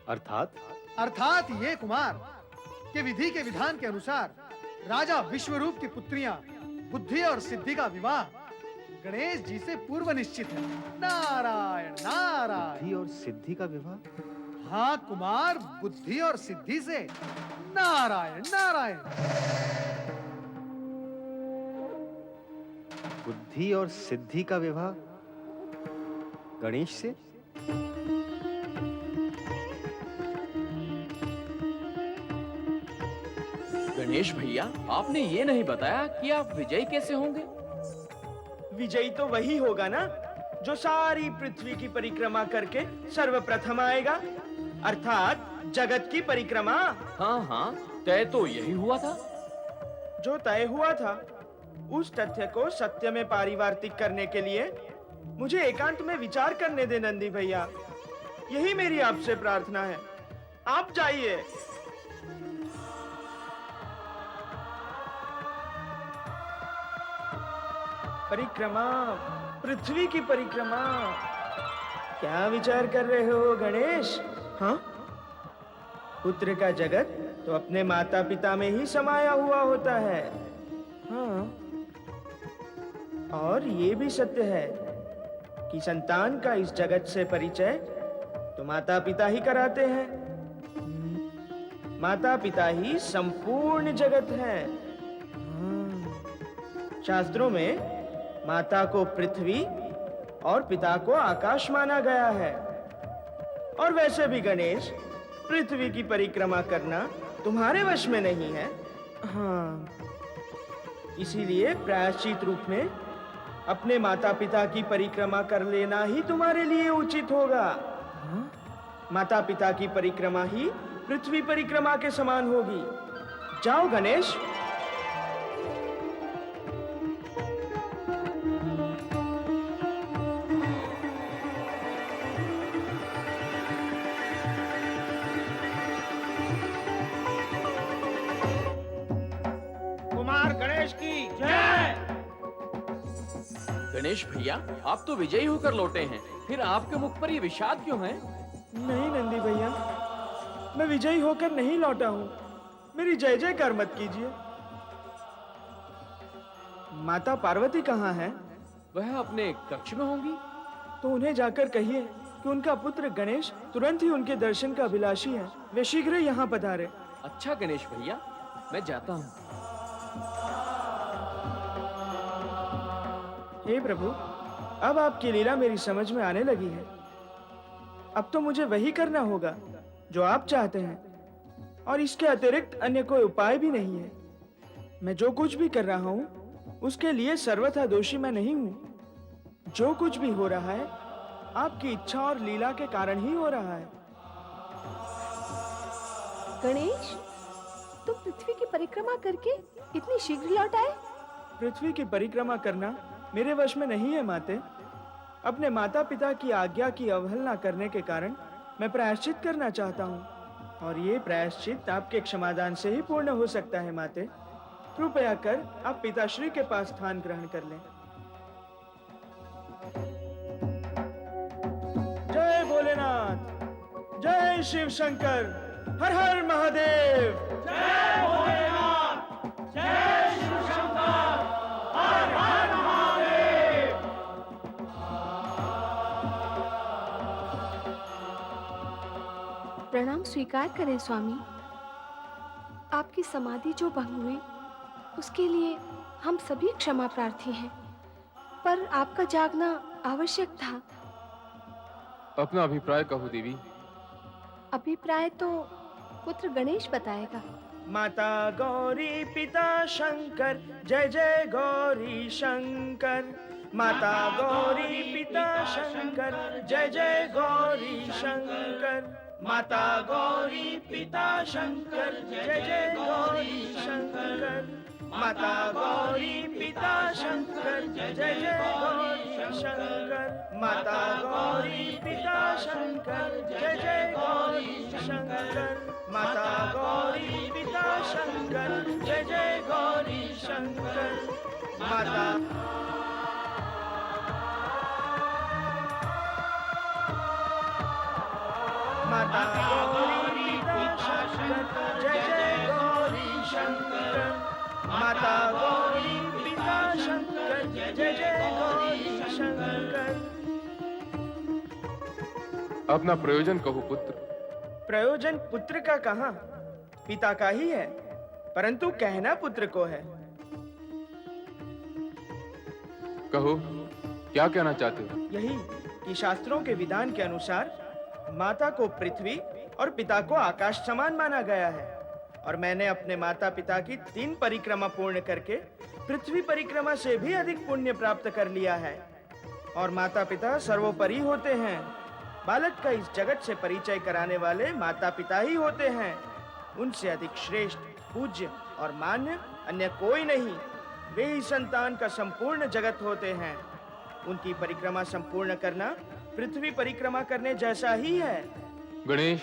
अर्थात ये कुमार कि विधि के विधान के अनुसार राजा विश्वरूप की पुत्रियां बुद्धि और सिद्धि का विवाह गणेश जी से पूर्व निश्चित है। नारायण नारायण। बुद्धि और सिद्धि का विवाह? हाँ कुमार, बुद्धि और सिद्धि से। नारायण नारायण। बुद्धि और सिद्धि का विवाह गणेश से? गणेश भैया, आपने ये नहीं बताया कि आप विजयी कैसे होंगे? विजयी तो वही होगा ना जो सारी पृथ्वी की परिक्रमा करके सर्वप्रथम आएगा, अर्थात जगत की परिक्रमा। हाँ, तय तो यही हुआ था। जो तय हुआ था उस तथ्य को सत्य में पारिवार्तिक करने के लिए मुझे एकांत में विचार करने दे नंदी भैया। यही मेरी आपसे प्रार्थना है। आप जाइए। परिक्रमा, पृथ्वी की परिक्रमा। क्या विचार कर रहे हो गणेश? हाँ, पुत्र का जगत तो अपने माता पिता में ही समाया हुआ होता है। हाँ, और ये भी सत्य है कि संतान का इस जगत से परिचय तो माता पिता ही कराते हैं। माता पिता ही संपूर्ण जगत है। शास्त्रों में माता को पृथ्वी और पिता को आकाश माना गया है। और वैसे भी गणेश, पृथ्वी की परिक्रमा करना तुम्हारे वश में नहीं है। हाँ, इसीलिए प्रायश्चित रूप में अपने माता पिता की परिक्रमा कर लेना ही तुम्हारे लिए उचित होगा। माता पिता की परिक्रमा ही पृथ्वी परिक्रमा के समान होगी। जाओ गणेश। कुमार गणेश की जय। गणेश भैया, आप तो विजयी होकर लौटे हैं, फिर आपके मुख पर ये विषाद क्यों है? नहीं नंदी भैया, मैं विजयी होकर नहीं लौटा हूँ। मेरी जय जयकार मत कीजिए। माता पार्वती कहाँ है? वह अपने कक्ष में होंगी। तो उन्हें जाकर कहिए कि उनका पुत्र गणेश तुरंत ही उनके दर्शन का अभिलाषी है। वे शीघ्र ही यहाँ पधारे। अच्छा गणेश भैया, मैं जाता हूँ। हे प्रभु, अब आपकी लीला मेरी समझ में आने लगी है। अब तो मुझे वही करना होगा जो आप चाहते हैं, और इसके अतिरिक्त अन्य कोई उपाय भी नहीं है। मैं जो कुछ भी कर रहा हूँ उसके लिए सर्वथा दोषी मैं नहीं हूँ। जो कुछ भी हो रहा है आपकी इच्छा और लीला के कारण ही हो रहा है। गणेश, तुम पृथ्वी की परिक्रमा करके इतनी शीघ्र लौट आए? पृथ्वी की परिक्रमा करना मेरे वश में नहीं है माते। अपने माता पिता की आज्ञा की अवहेलना करने के कारण मैं प्रायश्चित करना चाहता हूँ, और ये प्रायश्चित आपके क्षमादान से ही पूर्ण हो सकता है माते। कृपया कर आप पिताश्री के पास स्थान ग्रहण कर लें। जय भोलेनाथ, जय शिव शंकर, हर हर महादेव। जय भोलेनाथ, जय शिव शंकर, हर हर महादेव। प्रणाम स्वीकार करें स्वामी। आपकी समाधि जो भंग हुई उसके लिए हम सभी क्षमा प्रार्थी हैं, पर आपका जागना आवश्यक था। अपना अभिप्राय कहो देवी। अभिप्राय तो पुत्र गणेश बताएगा। माता गौरी पिता शंकर, जय जय गौरी शंकर। माता गौरी पिता शंकर, जय जय गौरी शंकर। माता गौरी पिता शंकर, जय जय गौरी शंकर। माता गौरी पिता शंकर, जय जय गौरी शंकर। माता गौरी पिता शंकर, जय जय गौरी शंकर। माता गौरी पिता शंकर, जय जय गौरी शंकर। माता माता गौरी पिता शंकर, जय जय गौरी शंकर। माता गौरी पिता शंकर, जय जय गौरी शंकर। अपना प्रयोजन कहो पुत्र। प्रयोजन पुत्र का कहाँ, पिता का ही है, परंतु कहना पुत्र को है। कहो, क्या कहना चाहते हो? यही कि शास्त्रों के विधान के अनुसार माता को पृथ्वी और पिता को आकाश समान माना गया है, और मैंने अपने माता पिता की 3 परिक्रमा पूर्ण करके पृथ्वी परिक्रमा से भी अधिक पुण्य प्राप्त कर लिया है। और माता पिता सर्वोपरि होते हैं। बालक का इस जगत से परिचय कराने वाले माता पिता ही होते हैं। उनसे अधिक श्रेष्ठ, पूज्य और मान्य अन्य कोई नहीं। वे ही संतान का संपूर्ण जगत होते हैं। उनकी परिक्रमा संपूर्ण करना पृथ्वी परिक्रमा करने जैसा ही है। गणेश,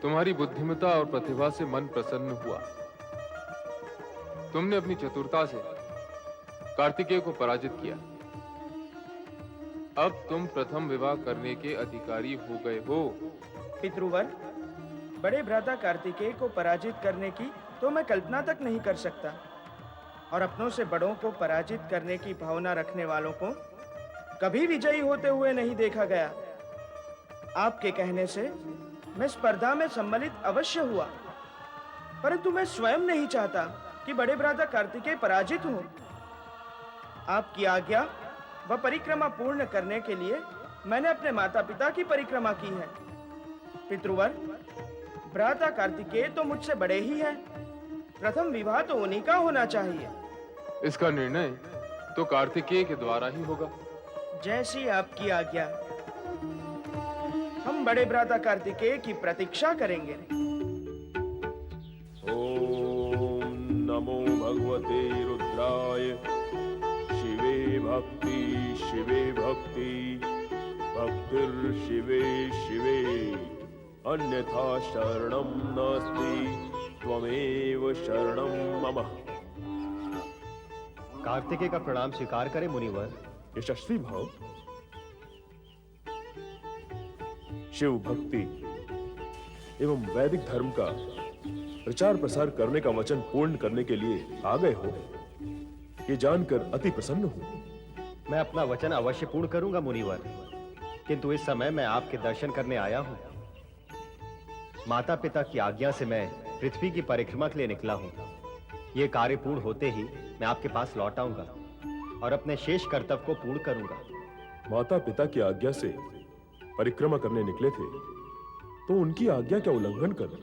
तुम्हारी बुद्धिमत्ता और प्रतिभा से मन प्रसन्न हुआ। तुमने अपनी चतुरता से कार्तिकेय को पराजित किया। अब तुम प्रथम विवाह करने के अधिकारी हो गए हो। पितृवर, बड़े भ्राता कार्तिकेय को पराजित करने की तो मैं कल्पना तक नहीं कर सकता, और अपनों से बड़ों को पराजित करने की भावना रखने वालों को कभी विजयी होते हुए नहीं देखा गया। आपके कहने से मैं स्पर्धा में सम्मिलित अवश्य हुआ, परंतु मैं स्वयं नहीं चाहता कि बड़े भ्राता कार्तिकेय पराजित हो। आपकी आज्ञा व परिक्रमा पूर्ण करने के लिए मैंने अपने माता पिता की परिक्रमा की है। पितृवर, भ्राता कार्तिकेय तो मुझसे बड़े ही हैं। प्रथम विवाह तो उन्हीं का होना चाहिए। इसका निर्णय तो कार्तिकेय के द्वारा ही होगा। जैसी आपकी आज्ञा। हम बड़े भ्राता कार्तिकेय की प्रतीक्षा करेंगे। ओम नमो भगवते रुद्राय। शिवे भक्ति भक्तिर्शिवे शिवे अन्यथा शरणं नास्ति त्वमेव शरणं मम। कार्तिकेय का प्रणाम स्वीकार करें मुनिवर। यशस्वी भाव। शिव भक्ति एवं वैदिक धर्म का प्रचार प्रसार करने का वचन पूर्ण करने के लिए आ गए हो, ये जानकर अति प्रसन्न हूं। मैं अपना वचन अवश्य पूर्ण करूंगा मुनिवर, किंतु इस समय मैं आपके दर्शन करने आया हूं। माता पिता की आज्ञा से मैं पृथ्वी की परिक्रमा के लिए निकला हूं। यह कार्य पूर्ण होते ही मैं आपके पास लौट आऊंगा और अपने शेष कर्तव्य को पूर्ण करूंगा। माता पिता की आज्ञा से परिक्रमा करने निकले थे, तो उनकी आज्ञा का उल्लंघन कर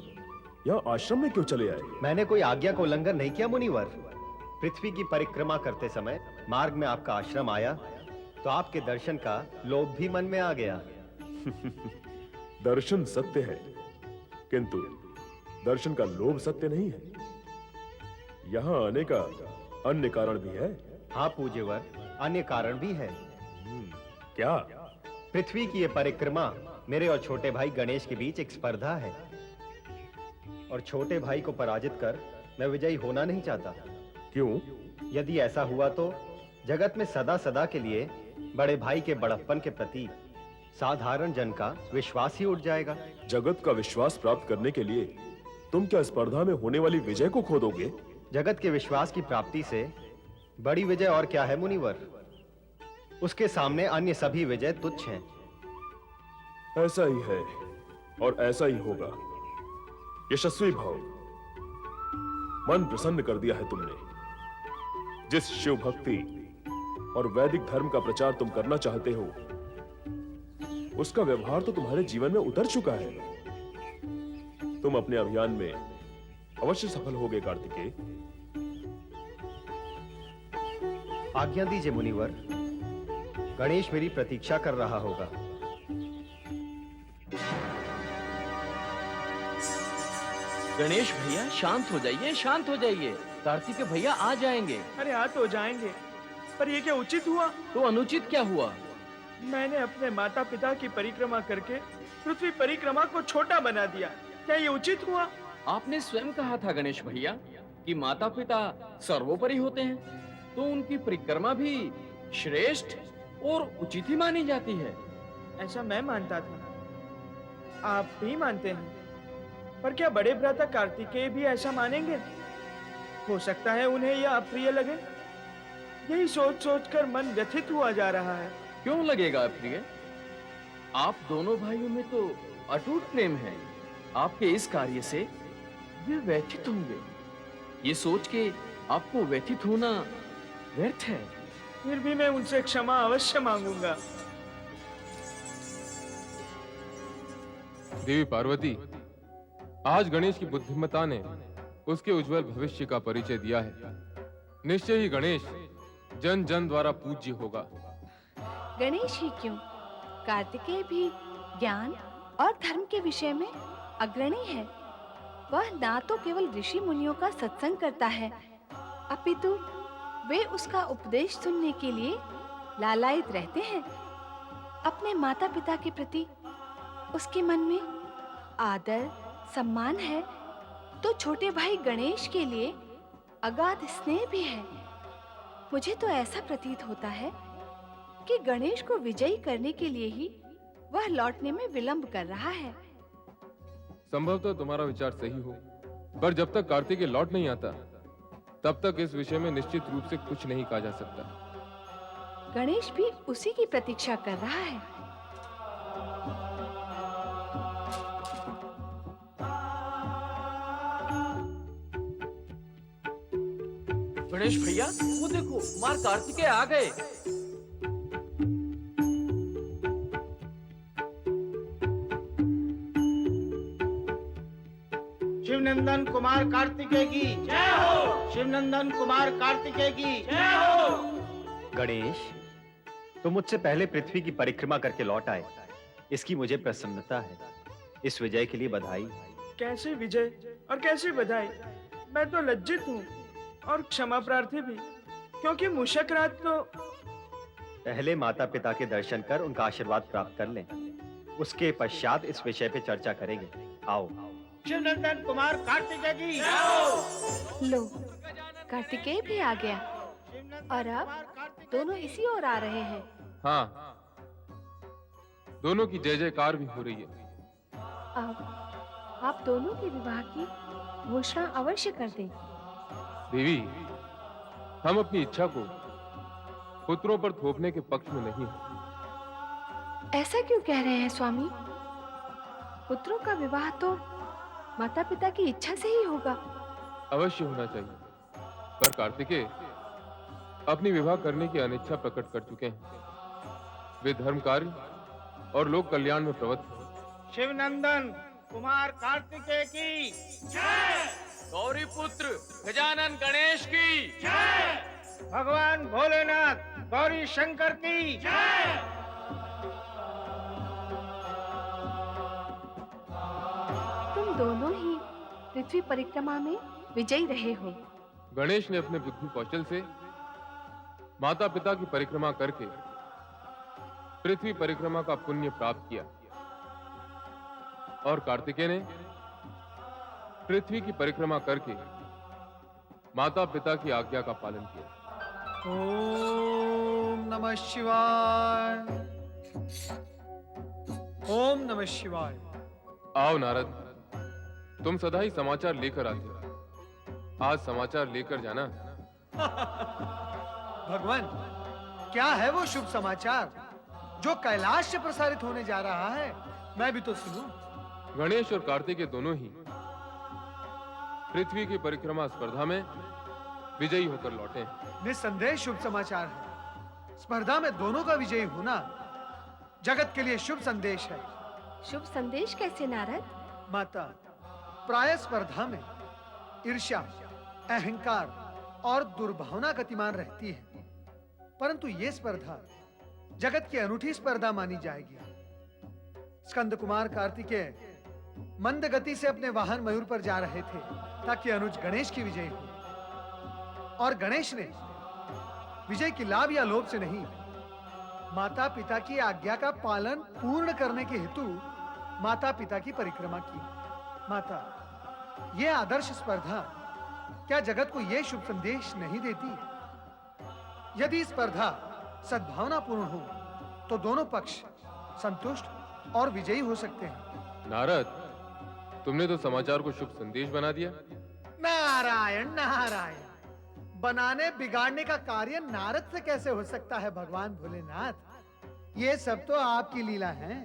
यहाँ आश्रम में क्यों चले आए? मैंने कोई आज्ञा का उल्लंघन नहीं किया मुनिवर। पृथ्वी की परिक्रमा करते समय मार्ग में आपका आश्रम आया, तो आपके दर्शन का लोभ भी मन में आ गया। दर्शन सत्य है, किंतु दर्शन का लोभ सत्य नहीं है। यहाँ आने का अन्य कारण भी है। हाँ पूज्यवर, अन्य कारण भी है। क्या? पृथ्वी की यह परिक्रमा मेरे और छोटे भाई गणेश के बीच एक स्पर्धा है, और छोटे भाई को पराजित कर मैं विजयी होना नहीं चाहता। क्यों? यदि ऐसा हुआ तो जगत में सदा सदा के लिए बड़े भाई के बड़प्पन के प्रति साधारण जन का विश्वास ही उठ जाएगा। जगत का विश्वास प्राप्त करने के लिए तुम क्या स्पर्धा में होने वाली विजय को खो दोगे? जगत के विश्वास की प्राप्ति से बड़ी विजय और क्या है मुनिवर? उसके सामने अन्य सभी विजय तुच्छ हैं। ऐसा ही है और ऐसा ही होगा। यशस्वी भाव, मन प्रसन्न कर दिया है तुमने। जिस शिव भक्ति और वैदिक धर्म का प्रचार तुम करना चाहते हो, उसका व्यवहार तो तुम्हारे जीवन में उतर चुका है। तुम अपने अभियान में अवश्य सफल होगे कार्तिकेय। आज्ञा दीजिए मुनिवर, गणेश मेरी प्रतीक्षा कर रहा होगा। गणेश भैया शांत हो जाइए, शांत हो जाइए। कार्तिकेय भैया आ जाएंगे। अरे आ तो जाएंगे, पर ये क्या उचित हुआ? तो अनुचित क्या हुआ? मैंने अपने माता पिता की परिक्रमा करके पृथ्वी परिक्रमा को छोटा बना दिया। क्या ये उचित हुआ? आपने स्वयं कहा था गणेश भैया कि माता पिता सर्वोपरि होते हैं, तो उनकी परिक्रमा भी श्रेष्ठ और उचित ही मानी जाती है। ऐसा मैं मानता था, आप भी मानते हैं, पर क्या बड़े भ्राता कार्तिकेय भी ऐसा मानेंगे? हो सकता है उन्हें यह अप्रिय लगे। यही सोच सोचकर मन व्यथित हुआ जा रहा है। क्यों लगेगा अप्रिय? आप दोनों भाइयों में तो अटूट प्रेम है। आपके इस कार्य से वे व्यथित होंगे। ये सोच के आपको व्यथित होना व्यर्थ है। फिर भी मैं उनसे क्षमा अवश्य मांगूंगा। देवी पार्वती, आज गणेश की बुद्धिमत्ता ने उसके उज्जवल भविष्य का परिचय दिया है। निश्चय ही गणेश जन जन द्वारा पूज्य होगा। गणेश ही क्यों, कार्तिकेय भी ज्ञान और धर्म के विषय में अग्रणी है। वह ना तो केवल ऋषि मुनियों का सत्संग करता है, अपितु वे उसका उपदेश सुनने के लिए लालायित रहते हैं। अपने माता पिता के प्रति उसके मन में आदर सम्मान है, तो छोटे भाई गणेश के लिए अगाध स्नेह भी है। मुझे तो ऐसा प्रतीत होता है कि गणेश को विजयी करने के लिए ही वह लौटने में विलंब कर रहा है। संभवतः तुम्हारा विचार सही हो, पर जब तक कार्तिकेय लौट नहीं आता, तब तक इस विषय में निश्चित रूप से कुछ नहीं कहा जा सकता। गणेश भी उसी की प्रतीक्षा कर रहा है। गणेश भैया, वो देखो कुमार कार्तिकेय आ गए। शिवनंदन कुमार कार्तिकेय की जय हो। शिवनंदन कुमार कार्तिकेय की जय हो। गणेश, तुम मुझसे पहले पृथ्वी की परिक्रमा करके लौट आए, इसकी मुझे प्रसन्नता है। इस विजय के लिए बधाई। कैसे विजय और कैसे बधाई? मैं तो लज्जित हूँ और क्षमा प्रार्थी भी, क्योंकि मूषक राज तो। पहले माता पिता के दर्शन कर उनका आशीर्वाद प्राप्त कर लें, उसके पश्चात इस विषय पे चर्चा करेंगे। आओ। शिवनंदन कुमार कार्तिकेय की जय हो। लो, कार्तिकेय भी आ गया और अब दोनों इसी ओर आ रहे हैं। हाँ, दोनों की जय जयकार भी हो रही है। अब आप दोनों के विवाह की घोषणा अवश्य कर दें। देवी, हम अपनी इच्छा को पुत्रों पर थोपने के पक्ष में नहीं हैं। ऐसा क्यों कह रहे हैं स्वामी? पुत्रों का विवाह तो माता पिता की इच्छा से ही होगा। अवश्य होना चाहिए, पर कार्तिकेय अपनी विवाह करने की अनिच्छा प्रकट कर चुके हैं। वे धर्म कार्य और लोक कल्याण में प्रवृत्त हैं। शिवनंदन कुमार कार्तिकेय की जय। गौरी पुत्र गजानन गणेश की जय। भगवान भोलेनाथ गौरी शंकर की जय। तुम दोनों ही पृथ्वी परिक्रमा में विजयी रहे हो। गणेश ने अपने बुद्धि कौशल से माता पिता की परिक्रमा करके पृथ्वी परिक्रमा का पुण्य प्राप्त किया, और कार्तिकेय ने पृथ्वी की परिक्रमा करके माता पिता की आज्ञा का पालन किया। ओम नमः शिवाय। ओम नमः शिवाय। आओ नारद, तुम सदा ही समाचार लेकर आते हो, आज समाचार लेकर जाना। भगवान, क्या है वो शुभ समाचार जो कैलाश से प्रसारित होने जा रहा है? मैं भी तो सुनूं। गणेश और कार्तिकेय दोनों ही पृथ्वी की परिक्रमा स्पर्धा में विजयी होकर लौटे हैं। निस्संदेह शुभ समाचार है। स्पर्धा में दोनों का विजयी होना जगत के लिए शुभ संदेश है। शुभ संदेश कैसे नारद? माता, प्राय स्पर्धा में ईर्ष्या, अहंकार और दुर्भावना गतिमान रहती है, परंतु ये स्पर्धा जगत की अनूठी स्पर्धा मानी जाएगी। स्कंद कुमार कार्तिकेय मंद गति से अपने वाहन मयूर पर जा रहे थे ताकि अनुज गणेश की विजय हो, और गणेश ने विजय की लाभ या लोभ से नहीं, माता पिता की आज्ञा का पालन पूर्ण करने के हेतु माता पिता की परिक्रमा की। माता, यह आदर्श स्पर्धा क्या जगत को यह शुभ संदेश नहीं देती? यदि स्पर्धा सद्भावना पूर्ण हो तो दोनों पक्ष संतुष्ट और विजयी हो सकते हैं। नारद, तुमने तो समाचार को शुभ संदेश बना दिया। नारायण नारायण, बनाने बिगाड़ने का कार्य नारद से कैसे हो सकता है भगवान भोलेनाथ? ये सब तो आपकी लीला है।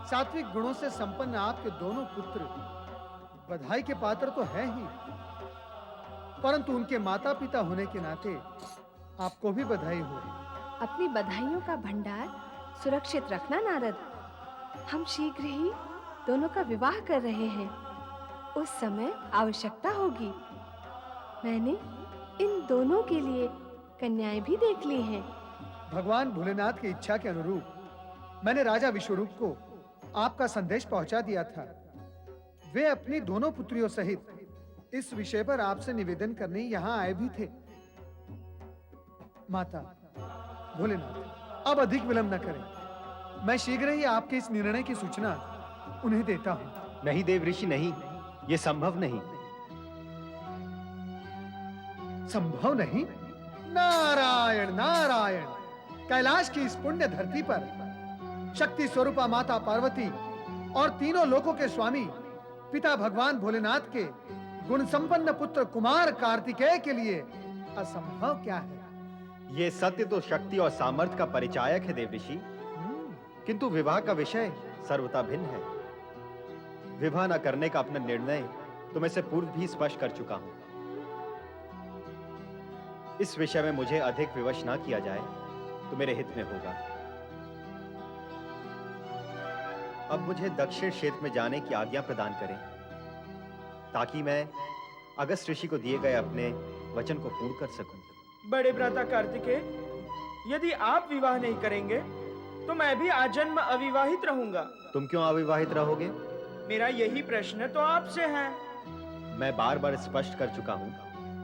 सात्विक गुणों से संपन्न आपके दोनों पुत्र बधाई के पात्र तो है ही, परंतु उनके माता पिता होने के नाते आपको भी बधाई हो। अपनी बधाइयों का भंडार सुरक्षित रखना नारद। हम शीघ्र ही दोनों का विवाह कर रहे हैं। उस समय आवश्यकता होगी। मैंने इन दोनों के लिए कन्याएं भी देख ली हैं। भगवान भोलेनाथ की इच्छा के अनुरूप मैंने राजा विश्वरूप को आपका संदेश पहुंचा दिया था। वे अपनी दोनों पुत्रियों सहित इस विषय पर आपसे निवेदन करने यहाँ आए भी थे। माता, भोलेनाथ, अब अधिक विलंब न करें। मैं शीघ्र ही आपके इस निर्णय की सूचना उन्हें देता हूँ। नहीं देव ऋषि, नहीं, ये संभव नहीं। संभव नहीं? नारायण नारायण, कैलाश की इस पुण्य धरती पर शक्ति स्वरूपा माता पार्वती और तीनों लोकों के स्वामी पिता भगवान भोलेनाथ के गुण संपन्न पुत्र कुमार कार्तिकेय के लिए असंभव क्या है? ये सत्य तो शक्ति और सामर्थ्य का परिचायक है देव ऋषि, किंतु विवाह का विषय सर्वथा भिन्न है। विवाह न करने का अपना निर्णय तो मैं से पूर्व भी स्पष्ट कर चुका हूं। इस विषय में मुझे अधिक विवश ना किया जाए तो मेरे हित में होगा। अब मुझे दक्षिण क्षेत्र में जाने की आज्ञा प्रदान करें ताकि मैं अगस्त ऋषि को दिए गए अपने वचन को पूर्ण कर सकूं। बड़े भ्राता कार्तिकेय, यदि आप विवाह नहीं करेंगे तो मैं भी आजन्म अविवाहित रहूंगा। तुम क्यों अविवाहित रहोगे? मेरा यही प्रश्न तो आपसे है। मैं बार बार स्पष्ट कर चुका हूं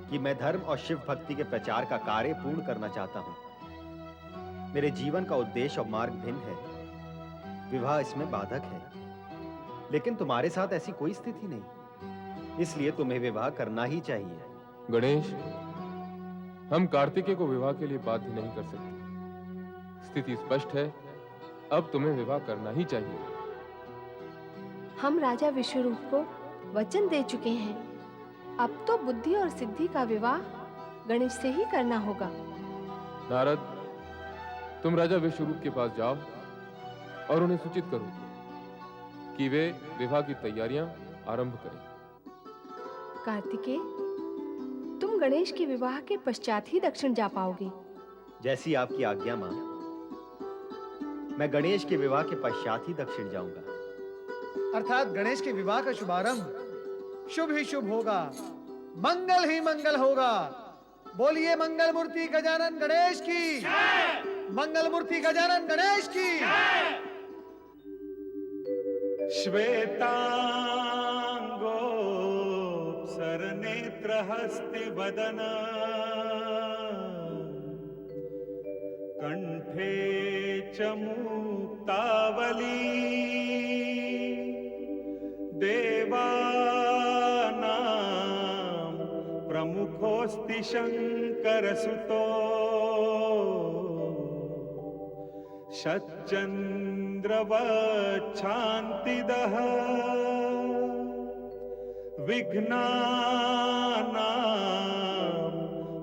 कि मैं धर्म और शिव भक्ति के प्रचार का कार्य पूर्ण करना चाहता हूं। मेरे जीवन का उद्देश्य और मार्ग भिन्न है। विवाह इसमें बाधक है, लेकिन तुम्हारे साथ ऐसी कोई स्थिति नहीं, इसलिए तुम्हें विवाह करना ही चाहिए। गणेश, हम कार्तिकेय को विवाह के लिए बाध्य नहीं कर सकते। स्थिति स्पष्ट है, अब तुम्हें विवाह करना ही चाहिए। हम राजा विश्वरूप को वचन दे चुके हैं। अब तो बुद्धि और सिद्धि का विवाह गणेश से ही करना होगा। नारद, तुम राजा विश्वरूप के पास जाओ और उन्हें सूचित करो कि वे विवाह की तैयारियां आरंभ करें। कार्तिकेय, तुम गणेश के विवाह के पश्चात ही दक्षिण जा पाओगे। जैसी आपकी आज्ञा मां। मैं गणेश के विवाह के पश्चात ही दक्षिण जाऊंगा। अर्थात गणेश के विवाह का शुभारंभ शुभ ही शुभ होगा, मंगल ही मंगल होगा। बोलिए मंगल मूर्ति गजानन गणेश की, मंगल मूर्ति गजानन गणेश की। श्वेतांगो सरनेत्रहस्ति वदन कंठे च मुक्तावली देवानां प्रमुखोऽस्ति शंकरसुतो शतचंद्रवच्छान्तिदः विघ्नानां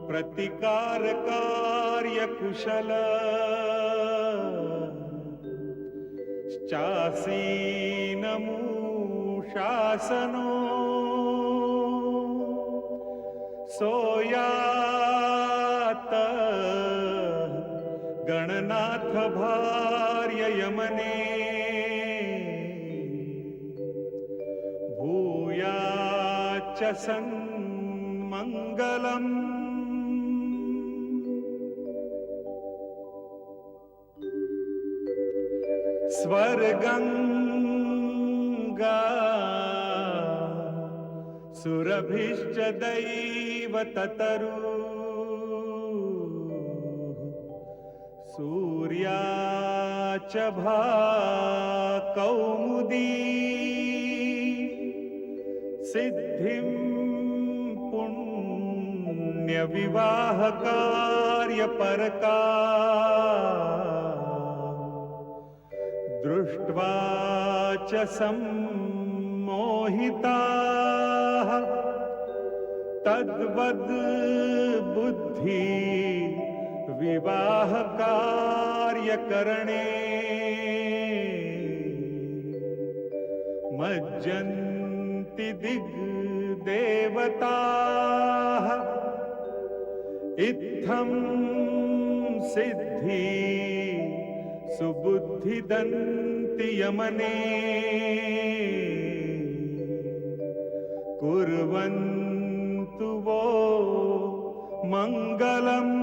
प्रतिकारकार्यकुशल शासनो सोयात गणनाथ भार्य यमने भूयाच्च सन्मंगलम्। स्वर्गंगा सुरभिश्च दैवततरु सूर्या च भाकौमुदी सिद्धिं पुण्यविवाहकार्यपरका दृष्ट्वा च सम्मोहिताः तद्वद् बुद्धि विवाह कार्यकरणे मज्जन्ति दिग्देवताः इत्थं सिद्धि सुबुद्धिदन्ति यमने कुर्वन्तु वो मंगलम्।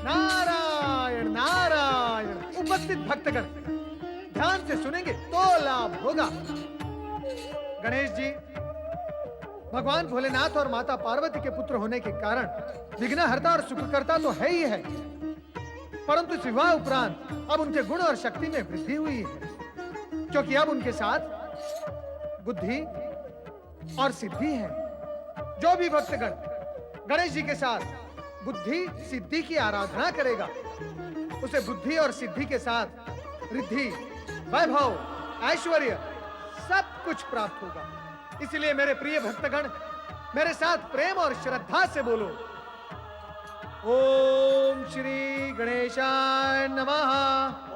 नारायण नारायण। उपस्थित भक्तगण ध्यान से सुनेंगे तो लाभ होगा। गणेश जी, भगवान भोलेनाथ और माता पार्वती के पुत्र होने के कारण विघ्नहर्ता और सुखकर्ता तो है ही है, परंतु इस विवाह उपरांत अब उनके गुण और शक्ति में वृद्धि हुई है, क्योंकि अब उनके साथ बुद्धि और सिद्धि है। जो भी भक्तगण गणेश जी के साथ बुद्धि सिद्धि की आराधना करेगा, उसे बुद्धि और सिद्धि के साथ रिद्धि, वैभव, ऐश्वर्य सब कुछ प्राप्त होगा। इसलिए मेरे प्रिय भक्तगण, मेरे साथ प्रेम और श्रद्धा से बोलो, ओम श्री गणेशाय नमः।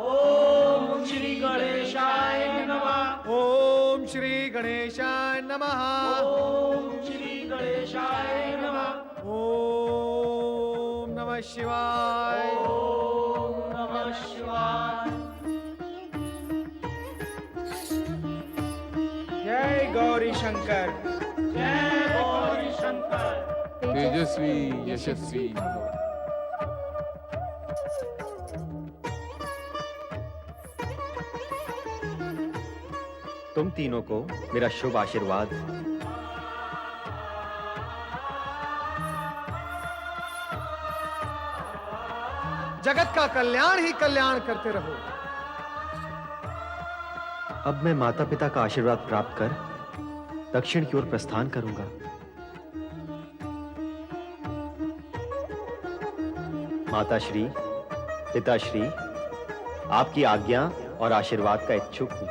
ओम श्री गणेशाय नमः। ओम श्री गणेशाय नमः। ओम श्री गणेशाय नमः। ओम नमः शिवाय। ओम नमः शिवाय। जय गौरी शंकर, जय गौरी शंकर। तेजस्वी यशस्वी भव। तुम तीनों को मेरा शुभ आशीर्वाद। जगत का कल्याण ही कल्याण करते रहो। अब मैं माता पिता का आशीर्वाद प्राप्त कर दक्षिण की ओर प्रस्थान करूंगा। माताश्री, पिताश्री, आपकी आज्ञा और आशीर्वाद का इच्छुक हूं।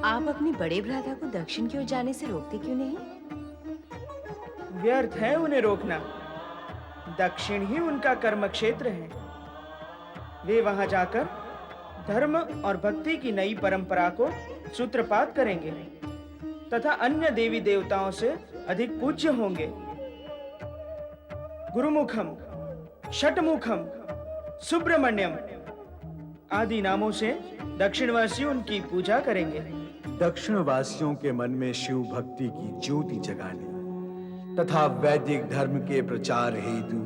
आप अपने बड़े भ्राता को दक्षिण की ओर जाने से रोकते क्यों नहीं? व्यर्थ है उन्हें रोकना। दक्षिण ही उनका कर्म क्षेत्र है। वे वहां जाकर धर्म और भक्ति की नई परंपरा को सूत्रपात करेंगे तथा अन्य देवी देवताओं से अधिक पूज्य होंगे। गुरुमुखम, षटमुखम, सुब्रमण्यम आदि नामों से दक्षिणवासी उनकी पूजा करेंगे। दक्षिणवासियों के मन में शिव भक्ति की ज्योति जगाने तथा वैदिक धर्म के प्रचार हेतु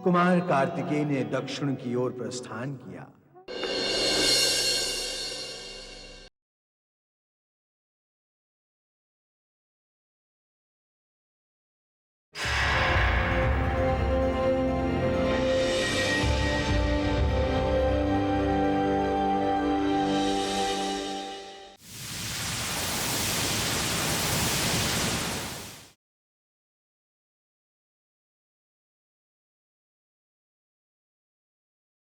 कुमार कार्तिकेय ने दक्षिण की ओर प्रस्थान किया।